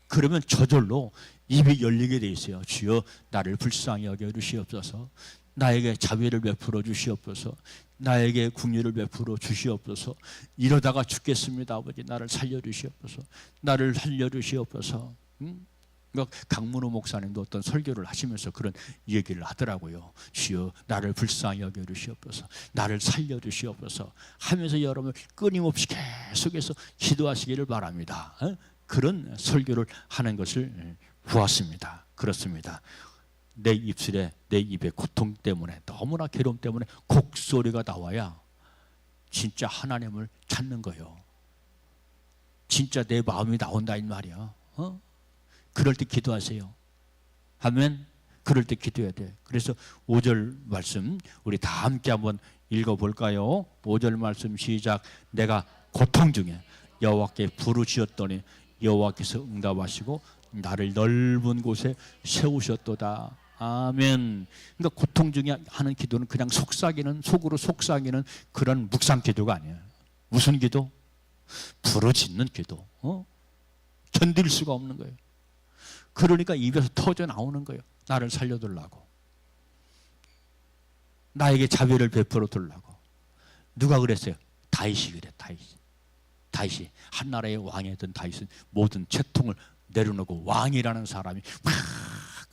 그러면 저절로 입이 열리게 돼 있어요. 주여, 나를 불쌍히 여겨 주시옵소서. 나에게 자비를 베풀어 주시옵소서. 나에게 긍휼을 베풀어 주시옵소서. 이러다가 죽겠습니다, 아버지. 나를 살려 주시옵소서. 나를 살려 주시옵소서. 강문호 목사님도 어떤 설교를 하시면서 그런 얘기를 하더라고요. 주여, 나를 불쌍히 여겨 주시옵소서. 나를 살려 주시옵소서 하면서 여러분 끊임없이 계속해서 기도하시기를 바랍니다. 그런 설교를 하는 것을 보았습니다. 그렇습니다. 내 입술에, 내 입에 고통 때문에, 너무나 괴로움 때문에 곡소리가 나와야 진짜 하나님을 찾는 거예요. 진짜 내 마음이 나온다 이 말이야. 그럴 때 기도하세요. 아멘. 그럴 때 기도해야 돼. 그래서 5절 말씀 우리 다 함께 한번 읽어볼까요? 5절 말씀 시작. 내가 고통 중에 여호와께 부르짖었더니 여호와께서 응답하시고 나를 넓은 곳에 세우셨도다. 아멘. 그러니까 고통 중에 하는 기도는 그냥 속으로 속삭이는 그런 묵상 기도가 아니에요. 무슨 기도? 부르짖는 기도. 견딜 수가 없는 거예요. 그러니까 입에서 터져 나오는 거예요. 나를 살려달라고, 나에게 자비를 베풀어 달라고. 누가 그랬어요? 다윗이 그래. 다윗이 한나라의 왕이었던 다윗은 모든 채통을 내려놓고 왕이라는 사람이 막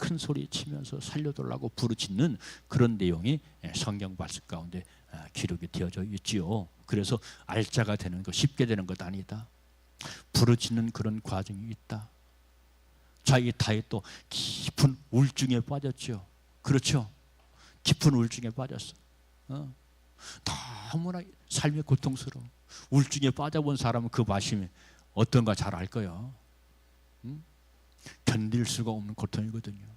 큰 소리 치면서 살려달라고 부르짖는 그런 내용이 성경 말씀 가운데 기록이 되어져 있지요. 그래서 알짜가 되는 거, 쉽게 되는 것 아니다. 부르짖는 그런 과정이 있다. 자, 이 다윗도 깊은 우울증에 빠졌죠. 그렇죠? 깊은 우울증에 빠졌어. 너무나 삶이 고통스러워. 우울증에 빠져본 사람은 그 마심이 어떤가 잘 알 거예요. 견딜 수가 없는 고통이거든요.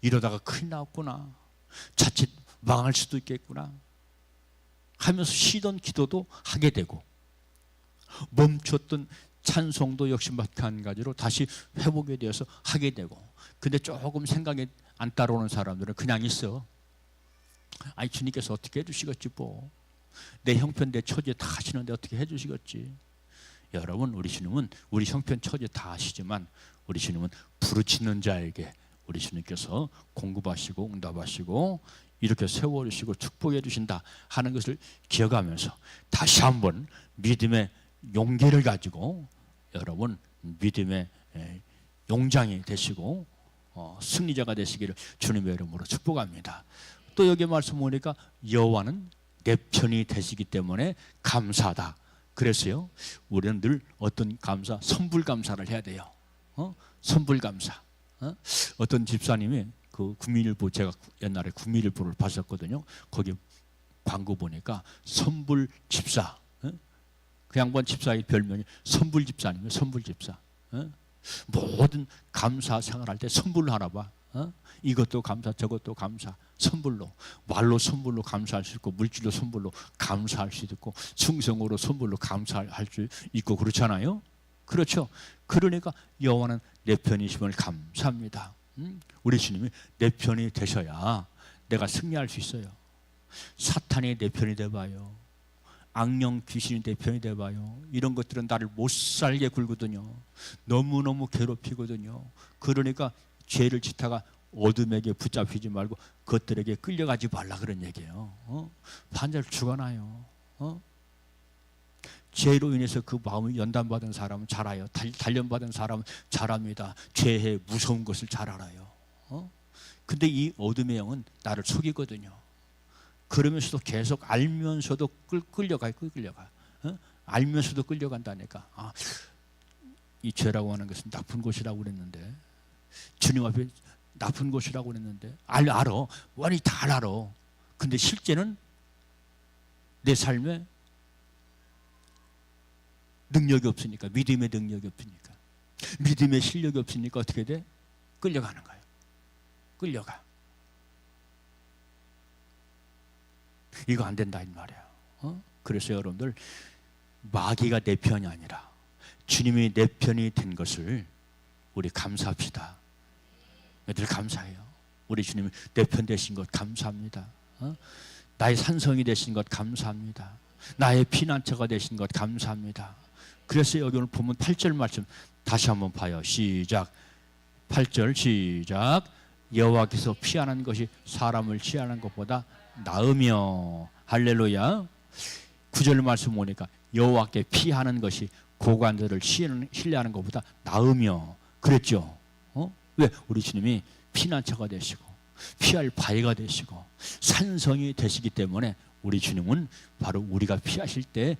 이러다가 큰일 났구나, 자칫 망할 수도 있겠구나 하면서 쉬던 기도도 하게 되고, 멈췄던 찬송도 역시 마찬가지로 다시 회복에 대해서 하게 되고. 근데 조금 생각이 안 따라오는 사람들은 그냥 있어. 아니, 주님께서 어떻게 해주시겠지 뭐. 내 형편 내 처지 다 하시는데 어떻게 해주시겠지. 여러분, 우리 주님은 우리 형편 처지 다 하시지만 우리 주님은 부르짖는 자에게 우리 주님께서 공급하시고 응답하시고 이렇게 세워주시고 축복해 주신다 하는 것을 기억하면서 다시 한번 믿음의 용기를 가지고 여러분 믿음의 용장이 되시고 승리자가 되시기를 주님의 이름으로 축복합니다. 또 여기 말씀 보니까 여호와는 내 편이 되시기 때문에 감사하다. 그래서요, 우리는 늘 어떤 감사, 선불 감사를 해야 돼요. 선불 감사. 어떤 집사님이 그 국민일보, 제가 옛날에 국민일보를 봤었거든요. 거기 광고 보니까 선불 집사. 그 양반 집사의 별명이 선불 집사님이에요. 선불 집사. 모든 감사 생활할 때 선불로 하나 봐. 이것도 감사, 저것도 감사. 선불로, 말로 선불로 감사할 수 있고, 물질로 선불로 감사할 수 있고, 충성으로 선불로 감사할 수 있고, 그렇잖아요. 그렇죠. 그러니까 여호와는 내 편이심을 감사합니다. 우리 주님이 내 편이 되셔야 내가 승리할 수 있어요. 사탄이 내 편이 돼봐요, 악령 귀신이 내 편이 돼봐요, 이런 것들은 나를 못 살게 굴거든요. 너무너무 괴롭히거든요. 그러니까 죄를 짓다가 어둠에게 붙잡히지 말고 그것들에게 끌려가지 말라 그런 얘기예요. 반절 죽어나요. 죄로 인해서 그 마음이 연단받은 사람은 잘 알아요. 단련받은 사람은 잘 압니다. 죄의 무서운 것을 잘 알아요. 근데 이 어둠의 영은 나를 속이거든요. 그러면서도 계속 알면서도 끌려가. 알면서도 끌려간다니까. 이 죄라고 하는 것은 나쁜 것이라고 그랬는데, 주님 앞에 나쁜 것이라고 그랬는데, 알아. 완전히 다 알아. 근데 실제는 내 삶에 능력이 없으니까, 믿음의 능력이 없으니까, 믿음의 실력이 없으니까 어떻게 돼? 끌려가는 거예요. 끌려가. 이거 안 된다 이 말이야. 그래서 여러분들, 마귀가 내 편이 아니라 주님이 내 편이 된 것을 우리 감사합시다. 늘 감사해요. 우리 주님이 내 편 되신 것 감사합니다. 나의 산성이 되신 것 감사합니다. 나의 피난처가 되신 것 감사합니다. 그래서 여기 오늘 보면 8절 말씀 다시 한번 봐요. 시작. 8절 시작. 여호와께서 피하는 것이 사람을 취하는 것보다 나으며, 할렐루야. 9절 말씀 보니까 여호와께 피하는 것이 고관들을 신뢰하는 것보다 나으며 그랬죠. 왜? 우리 주님이 피난처가 되시고 피할 바위가 되시고 산성이 되시기 때문에 우리 주님은 바로 우리가 피하실 때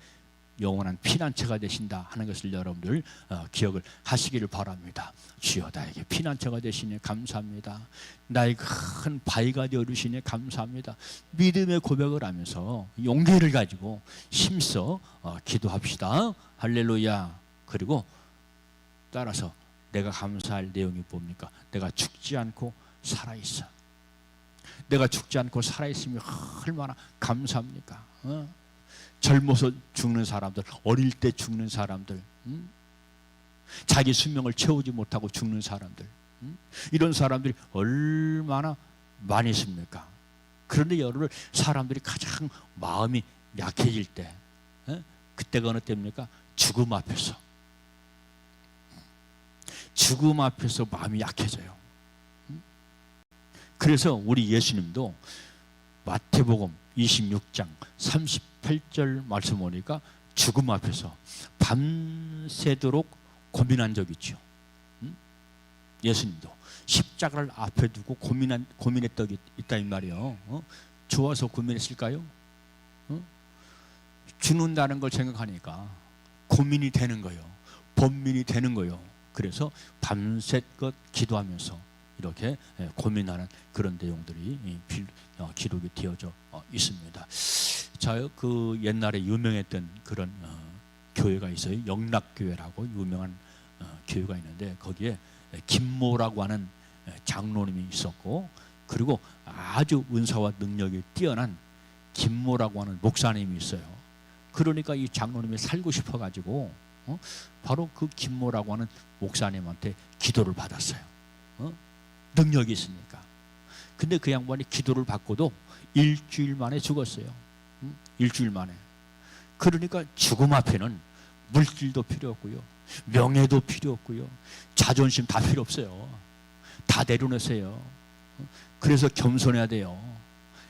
영원한 피난처가 되신다 하는 것을 여러분들 기억을 하시기를 바랍니다. 주여, 나에게 피난처가 되시니 감사합니다. 나의 큰 바위가 되어주시니 감사합니다. 믿음의 고백을 하면서 용기를 가지고 힘써 기도합시다. 할렐루야. 그리고 따라서 내가 감사할 내용이 뭡니까? 내가 죽지 않고 살아있어. 내가 죽지 않고 살아있으면 얼마나 감사합니까? 젊어서 죽는 사람들, 어릴 때 죽는 사람들, 자기 수명을 채우지 못하고 죽는 사람들, 이런 사람들이 얼마나 많이 있습니까? 그런데 여러분, 사람들이 가장 마음이 약해질 때, 그때가 어느 때입니까? 죽음 앞에서. 죽음 앞에서 마음이 약해져요. 그래서 우리 예수님도 마태복음 26장 38절 말씀 보니까 죽음 앞에서 밤새도록 고민한 적이 있죠. 예수님도 십자가를 앞에 두고 고민했던 적이 있다 이 말이에요. 좋아서 고민했을까요? 죽는다는 걸 생각하니까 고민이 되는 거예요. 번민이 되는 거예요. 그래서 밤새껏 기도하면서 이렇게 고민하는 그런 내용들이 기록이 되어져 있습니다. 자, 그 옛날에 유명했던 그런 교회가 있어요. 영락교회라고 유명한 교회가 있는데 거기에 김모라고 하는 장로님이 있었고, 그리고 아주 은사와 능력이 뛰어난 김모라고 하는 목사님이 있어요. 그러니까 이 장로님이 살고 싶어가지고 바로 그 김모라고 하는 목사님한테 기도를 받았어요. 능력이 있으니까. 근데 그 양반이 기도를 받고도 일주일 만에 죽었어요. 일주일 만에. 그러니까 죽음 앞에는 물질도 필요 없고요, 명예도 필요 없고요, 자존심 다 필요 없어요. 다 내려놓으세요. 그래서 겸손해야 돼요.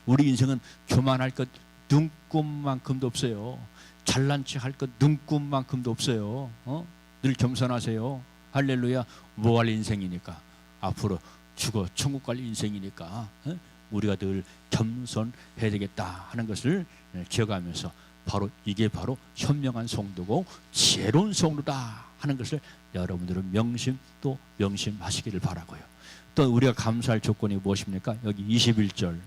우리 인생은 교만할 것 눈꼽만큼도 없어요. 잘난 체 할 것 눈꼽만큼도 없어요. 늘 겸손하세요. 할렐루야. 뭐 할 인생이니까, 앞으로 죽어 천국 갈 인생이니까 우리가 늘 겸손해야 되겠다 하는 것을 기억하면서, 바로 이게 바로 현명한 성도고 지혜로운 성도다 하는 것을 여러분들은 또 명심하시기를 바라고요. 또 우리가 감사할 조건이 무엇입니까? 여기 21절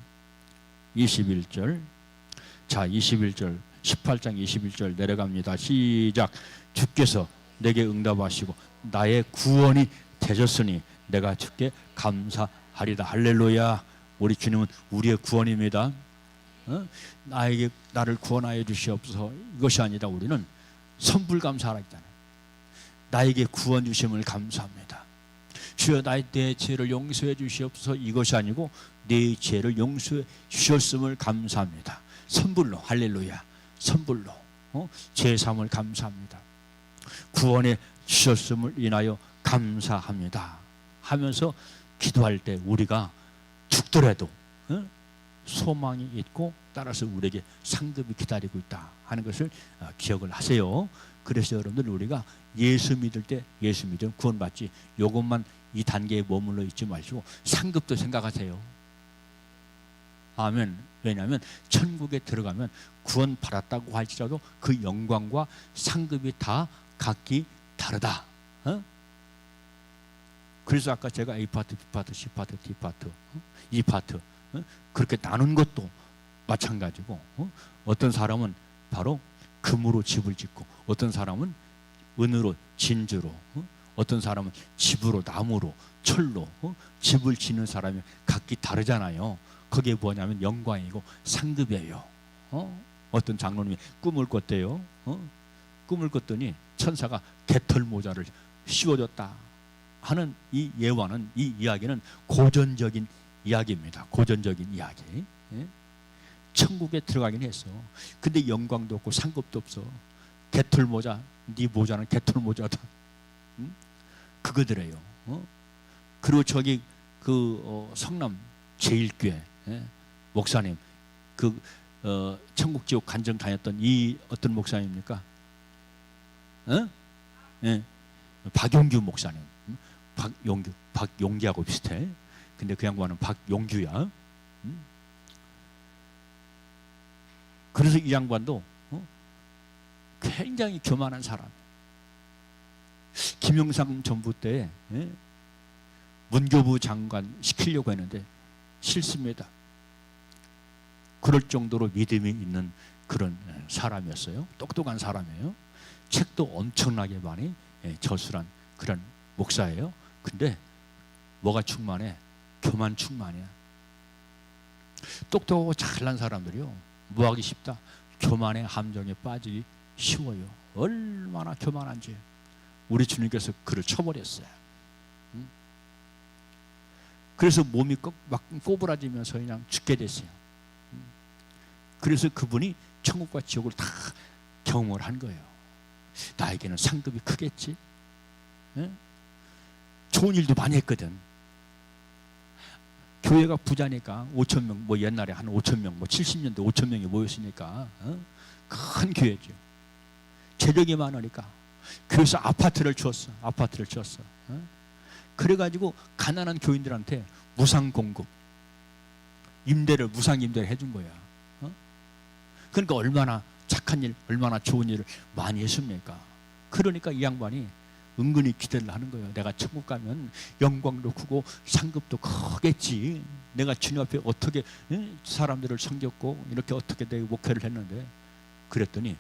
자, 21절 18장 21절 내려갑니다. 시작. 주께서 내게 응답하시고 나의 구원이 되셨으니 내가 주께 감사하리다. 할렐루야. 우리 주님은 우리의 구원입니다. 나를 구원하여 주시옵소서 이것이 아니라 우리는 선불감사하라 했잖아요. 나에게 구원 주심을 감사합니다. 주여, 내 죄를 용서해 주시옵소서 이것이 아니고 내 죄를 용서해 주셨음을 감사합니다. 선불로. 할렐루야. 선불로 죄 사함을 감사합니다. 구원해 주셨음을 인하여 감사합니다 하면서 기도할 때 우리가 죽더라도 소망이 있고 따라서 우리에게 상급이 기다리고 있다 하는 것을 기억을 하세요. 그래서 여러분들 우리가 예수 믿을 때 예수 믿으면 구원받지, 이것만 이 단계에 머물러 있지 마시고 상급도 생각하세요. 아멘. 왜냐하면 천국에 들어가면 구원 받았다고 할지라도 그 영광과 상급이 다 각기 다르다. 그래서 아까 제가 A파트, B파트, C파트, D파트, E파트 그렇게 나눈 것도 마찬가지고, 어떤 사람은 바로 금으로 집을 짓고, 어떤 사람은 은으로 진주로, 어떤 사람은 집으로 나무로 철로 집을 짓는 사람이 각기 다르잖아요. 그게 뭐냐면 영광이고 상급이에요. 어떤 장로님이 꿈을 꿨대요. 꿈을 꿨더니 천사가 개털 모자를 씌워줬다 하는 이 예화는, 이 이야기는 고전적인 이야기입니다. 고전적인 이야기. 천국에 들어가긴 했어. 근데 영광도 없고 상급도 없어. 개털 모자, 네 모자는 개털 모자다. 그거더래요. 그리고 저기 성남 제일교회 목사님, 천국 지옥 간증 다녔던 이 어떤 목사님입니까? 박용규 목사님. 박용기하고 비슷해. 근데 그 양반은 박용규야. 그래서 이 양반도 굉장히 교만한 사람. 김영삼 정부 때 문교부 장관 시키려고 했는데 싫습니다. 그럴 정도로 믿음이 있는 그런 사람이었어요. 똑똑한 사람이에요. 책도 엄청나게 많이 저술한 그런 목사예요. 근데 뭐가 충만해? 교만 충만이야. 똑똑하고 잘난 사람들이요, 뭐하기 쉽다? 교만의 함정에 빠지기 쉬워요. 얼마나 교만한지 우리 주님께서 그를 쳐버렸어요. 그래서 몸이 막 꼬부라지면서 그냥 죽게 됐어요. 그래서 그분이 천국과 지옥을 다 경험을 한 거예요. 나에게는 상급이 크겠지? 좋은 일도 많이 했거든. 교회가 부자니까 5천 명, 뭐 옛날에 한 5천 명, 뭐 70년대 5천 명이 모였으니까 큰 교회죠. 재력이 많으니까 그래서 아파트를 줬어. 아파트를 줬어. 그래가지고 가난한 교인들한테 무상 공급, 임대를 무상 임대를 해준 거야. 그러니까 얼마나 착한 일, 얼마나 좋은 일을 많이 했습니까? 그러니까 이 양반이 은근히 기대를 하는 거예요. 내가 천국 가면 영광도 크고 상급도 크겠지. 내가 주님 앞에 어떻게 사람들을 섬겼고 이렇게 어떻게 내가 목회를 했는데, 그랬더니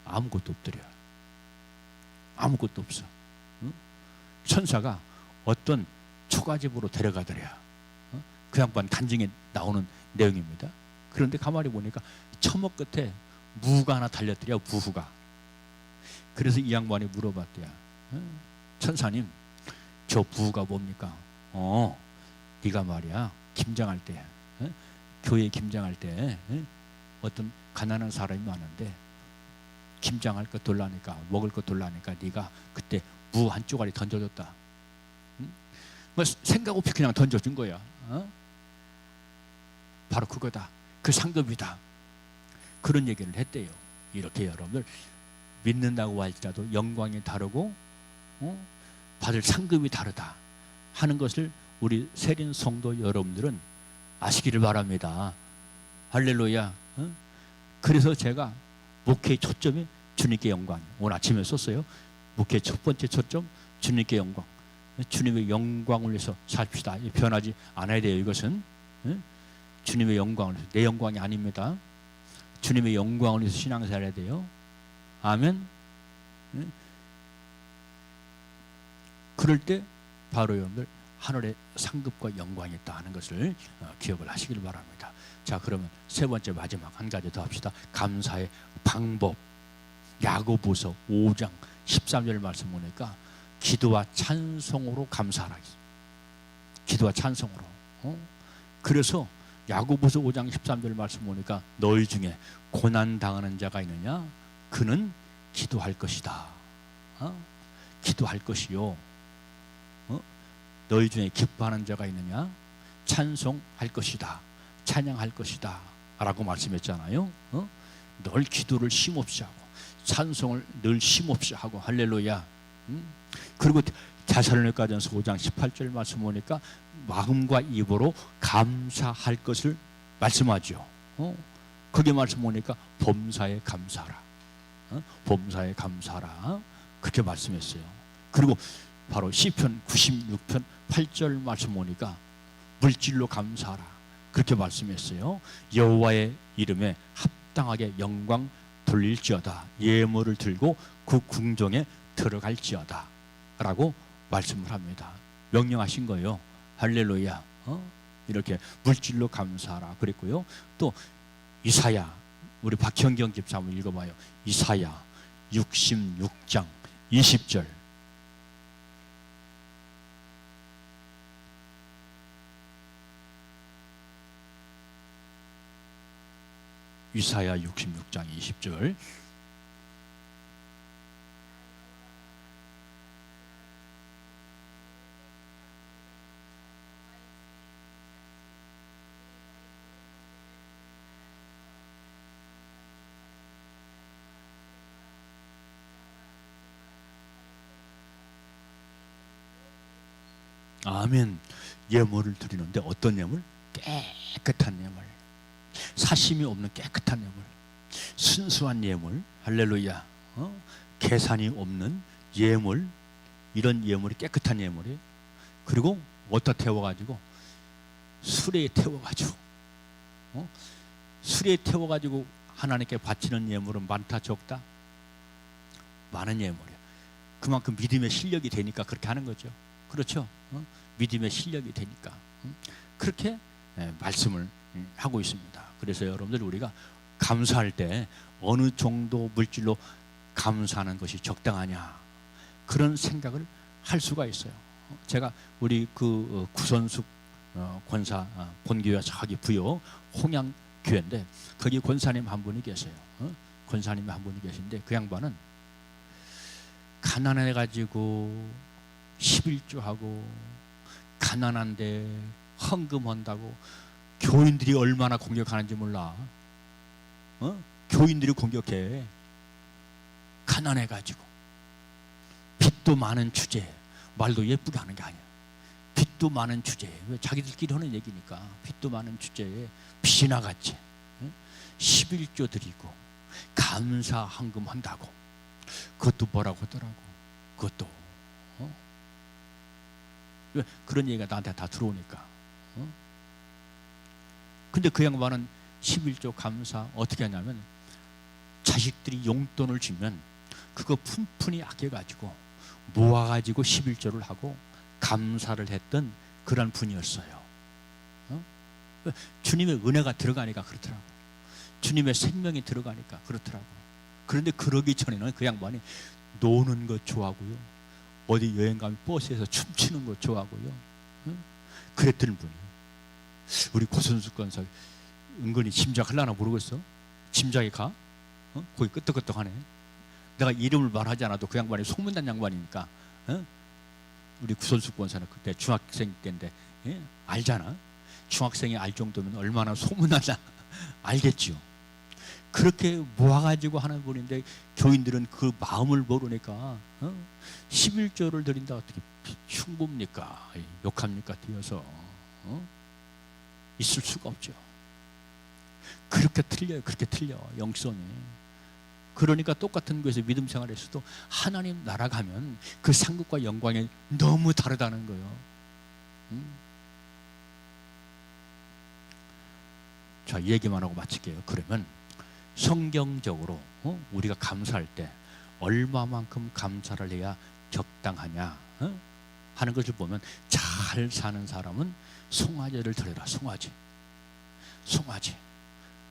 아무것도 없더래요. 아무것도 없어. 천사가 어떤 초가집으로 데려가더래요. 그 양반 간증에 나오는 내용입니다. 그런데 가만히 보니까 처먹 끝에 무가 하나 달렸더래요. 무후가. 그래서 이 양반이 물어봤대요. 천사님, 저 무가 뭡니까? 네가 말이야 김장할 때, 교회 김장할 때 어떤 가난한 사람이 많은데 김장할 거 돌라니까, 먹을 거 돌라니까 네가 그때 무 한 쪼가리 던져줬다. 뭐 생각 없이 그냥 던져준 거야. 바로 그거다. 그 상급이다. 그런 얘기를 했대요. 이렇게 여러분들 믿는다고 할지라도 영광이 다르고 받을 상급이 다르다 하는 것을 우리 세린 성도 여러분들은 아시기를 바랍니다. 할렐루야. 그래서 제가 목회의 초점이 주님께 영광, 오늘 아침에 썼어요. 목회의 첫 번째 초점 주님께 영광. 주님의 영광을 위해서 삽시다. 변하지 않아야 돼요. 이것은 주님의 영광을 위해서, 내 영광이 아닙니다. 주님의 영광을 위해서 신앙생활 해야 돼요. 아멘. 그럴 때 바로 여러분들 하늘의 상급과 영광이 있다 하는 것을 기억을 하시길 바랍니다. 자, 그러면 세 번째 마지막 한 가지 더 합시다. 감사의 방법. 야고보서 5장 13절 말씀 보니까 기도와 찬송으로 감사하라. 기도와 찬송으로. 그래서 야고보서 5장 13절 말씀 보니까 너희 중에 고난 당하는 자가 있느냐? 그는 기도할 것이다. 기도할 것이요. 너희 중에 기뻐하는 자가 있느냐? 찬송할 것이다. 찬양할 것이다 라고 말씀했잖아요. 늘 기도를 쉼없이 하고 찬송을 늘 쉼없이 하고 할렐루야. 그리고 데살로니가전서 5장 18절 말씀 보니까 마음과 입으로 감사할 것을 말씀하죠. 거기 말씀 보니까 범사에 감사하라. 범사에 감사하라. 그렇게 말씀했어요. 그리고 바로 시편 96편 8절 말씀 보니까 물질로 감사하라. 그렇게 말씀했어요. 여호와의 이름에 합당하게 영광 돌릴지어다. 예물을 들고 그 궁정에 들어갈지어다 라고 말씀을 합니다. 명령하신 거예요. 할렐루야. 이렇게 물질로 감사하라 그랬고요. 또 이사야, 우리 박현경 집사 한번 읽어봐요. 이사야 66장 20절. 이사야 66장 20절. 아멘. 예물을 드리는데 어떤 예물? 깨끗한 예물, 사심이 없는 깨끗한 예물, 순수한 예물. 할렐루야. 계산이 없는 예물, 이런 예물이 깨끗한 예물이에요. 그리고 어디다 태워가지고? 수레에 태워가지고, 수레에 태워가지고 하나님께 바치는 예물은 많다 적다? 많은 예물이에요. 그만큼 믿음의 실력이 되니까 그렇게 하는 거죠. 그렇죠? 믿음의 실력이 되니까 그렇게 말씀을 하고 있습니다. 그래서 여러분들, 우리가 감사할 때 어느 정도 물질로 감사하는 것이 적당하냐, 그런 생각을 할 수가 있어요. 제가 우리 그 구선숙 권사 본교회 저기 부여 홍양교회인데, 거기 권사님 한 분이 계세요. 권사님이 한 분이 계신데, 그 양반은 가난해가지고 11조하고 가난한데 헌금한다고 교인들이 얼마나 공격하는지 몰라. 교인들이 공격해. 가난해가지고. 빚도 많은 주제에, 말도 예쁘게 하는 게 아니야. 빚도 많은 주제에, 왜 자기들끼리 하는 얘기니까. 빚도 많은 주제에 빚이 나갔지. 11조 드리고 감사 헌금한다고. 그것도 뭐라고 하더라고. 그것도 왜 그런 얘기가 나한테 다 들어오니까. 근데 그 양반은 11조 감사 어떻게 하냐면, 자식들이 용돈을 주면 그거 푼푼히 아껴가지고 모아가지고 11조를 하고 감사를 했던 그런 분이었어요. 주님의 은혜가 들어가니까 그렇더라고. 주님의 생명이 들어가니까 그렇더라고. 그런데 그러기 전에는 그 양반이 노는 거 좋아하고요, 어디 여행 가면 버스에서 춤추는 거 좋아하고요, 그랬던 분이에요. 우리 고선숙 권사 은근히 짐작하려나 모르겠어. 짐작이 가? 거기 끄떡끄떡하네. 내가 이름을 말하지 않아도 그 양반이 소문난 양반이니까. 우리 구선숙 권사는 그때 중학생 때인데, 알잖아. 중학생이 알 정도면 얼마나 소문나나 알겠지요. 그렇게 모아가지고 하는 분인데, 교인들은 그 마음을 모르니까 11조를 드린다 어떻게 흉봅니까? 욕합니까? 뛰어서 있을 수가 없죠. 그렇게 틀려요. 그렇게 틀려, 영성이. 그러니까 똑같은 곳에서 믿음 생활에서도 하나님 나라 가면 그 상급과 영광이 너무 다르다는 거예요. 자, 얘기만 하고 마칠게요. 그러면 성경적으로 우리가 감사할 때 얼마만큼 감사를 해야 적당하냐 하는 것을 보면, 잘 사는 사람은 송아지를 드려라. 송아지.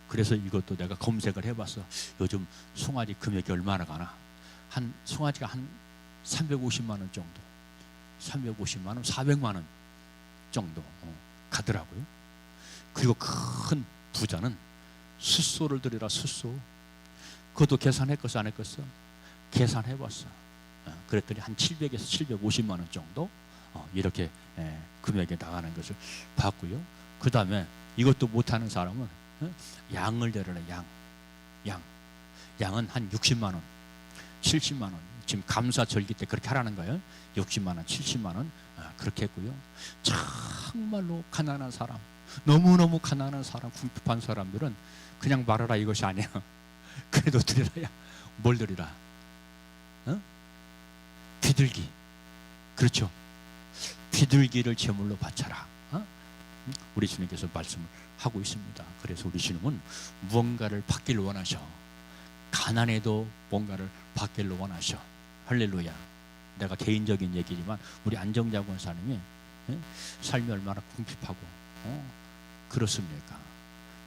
그래서 이것도 내가 검색을 해봤어. 요즘 송아지 금액이 얼마나 가나. 한 송아지가 한 350만 원 정도, 350만 원, 400만 원 정도 가더라고요. 그리고 큰 부자는 숫소를 드리라. 숫소. 그것도 계산했겠어, 안 했겠어? 계산해봤어. 그랬더니 한 700에서 750만 원 정도 이렇게 금액이 나가는 것을 봤고요. 그 다음에 이것도 못하는 사람은 양을 데려라. 양은 한 60만 원, 70만 원. 지금 감사절기 때 그렇게 하라는 거예요. 60만 원, 70만 원 그렇게 했고요. 정말로 가난한 사람, 너무너무 가난한 사람, 궁핍한 사람들은 그냥 말하라 이것이 아니야. 그래도 드리라야. 뭘 드리라? 비둘기. 그렇죠. 비둘기를 제물로 바쳐라. 우리 주님께서 말씀을 하고 있습니다. 그래서 우리 주님은 무언가를 받기를 원하셔. 가난해도 뭔가를 받기를 원하셔. 할렐루야. 내가 개인적인 얘기지만 우리 안정자 권사님이 삶이 얼마나 궁핍하고 그렇습니까?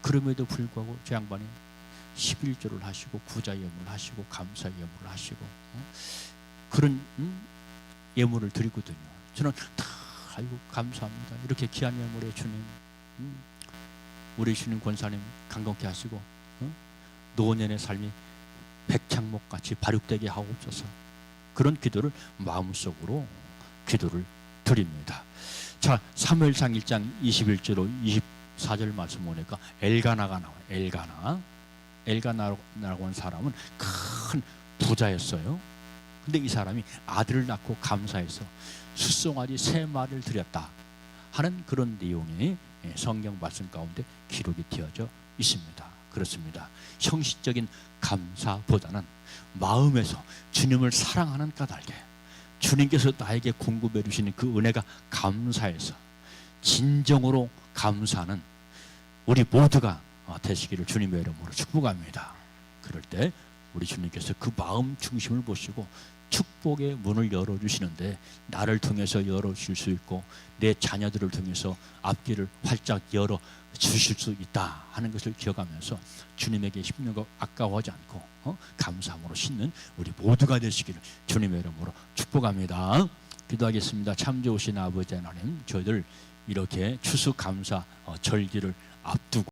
그럼에도 불구하고 저 양반이 11조를 하시고 구자 예물을 하시고 감사 예물을 하시고 그런 예물을 드리거든요. 저는 다 아이고 감사합니다. 이렇게 귀한 예물에 주님 우리 주님 권사님 강건케 하시고 노년의 삶이 백창목같이 발육되게 하옵소서. 그런 기도를 마음속으로 기도를 드립니다. 자, 사무엘상 1장 21절로 24절 말씀 보니까 엘가나가 나와요. 엘가나라고 하는 사람은 큰 부자였어요. 근데 이 사람이 아들을 낳고 감사해서 숫송아지 3마리를 드렸다 하는 그런 내용이 성경 말씀 가운데 기록이 되어져 있습니다. 그렇습니다. 형식적인 감사보다는 마음에서 주님을 사랑하는 까닭에 주님께서 나에게 공급해 주시는 그 은혜가 감사해서 진정으로 감사하는 우리 모두가 되시기를 주님의 이름으로 축복합니다. 그럴 때 우리 주님께서 그 마음 중심을 보시고 축복의 문을 열어주시는데 나를 통해서 열어주실 수 있고 내 자녀들을 통해서 앞길을 활짝 열어주실 수 있다 하는 것을 기억하면서 주님에게 힘든 것 아까워하지 않고 감사함으로 싣는 우리 모두가 되시기를 주님의 이름으로 축복합니다. 기도하겠습니다. 참 좋으신 아버지 하나님, 저희들 이렇게 추수감사 절기를 앞두고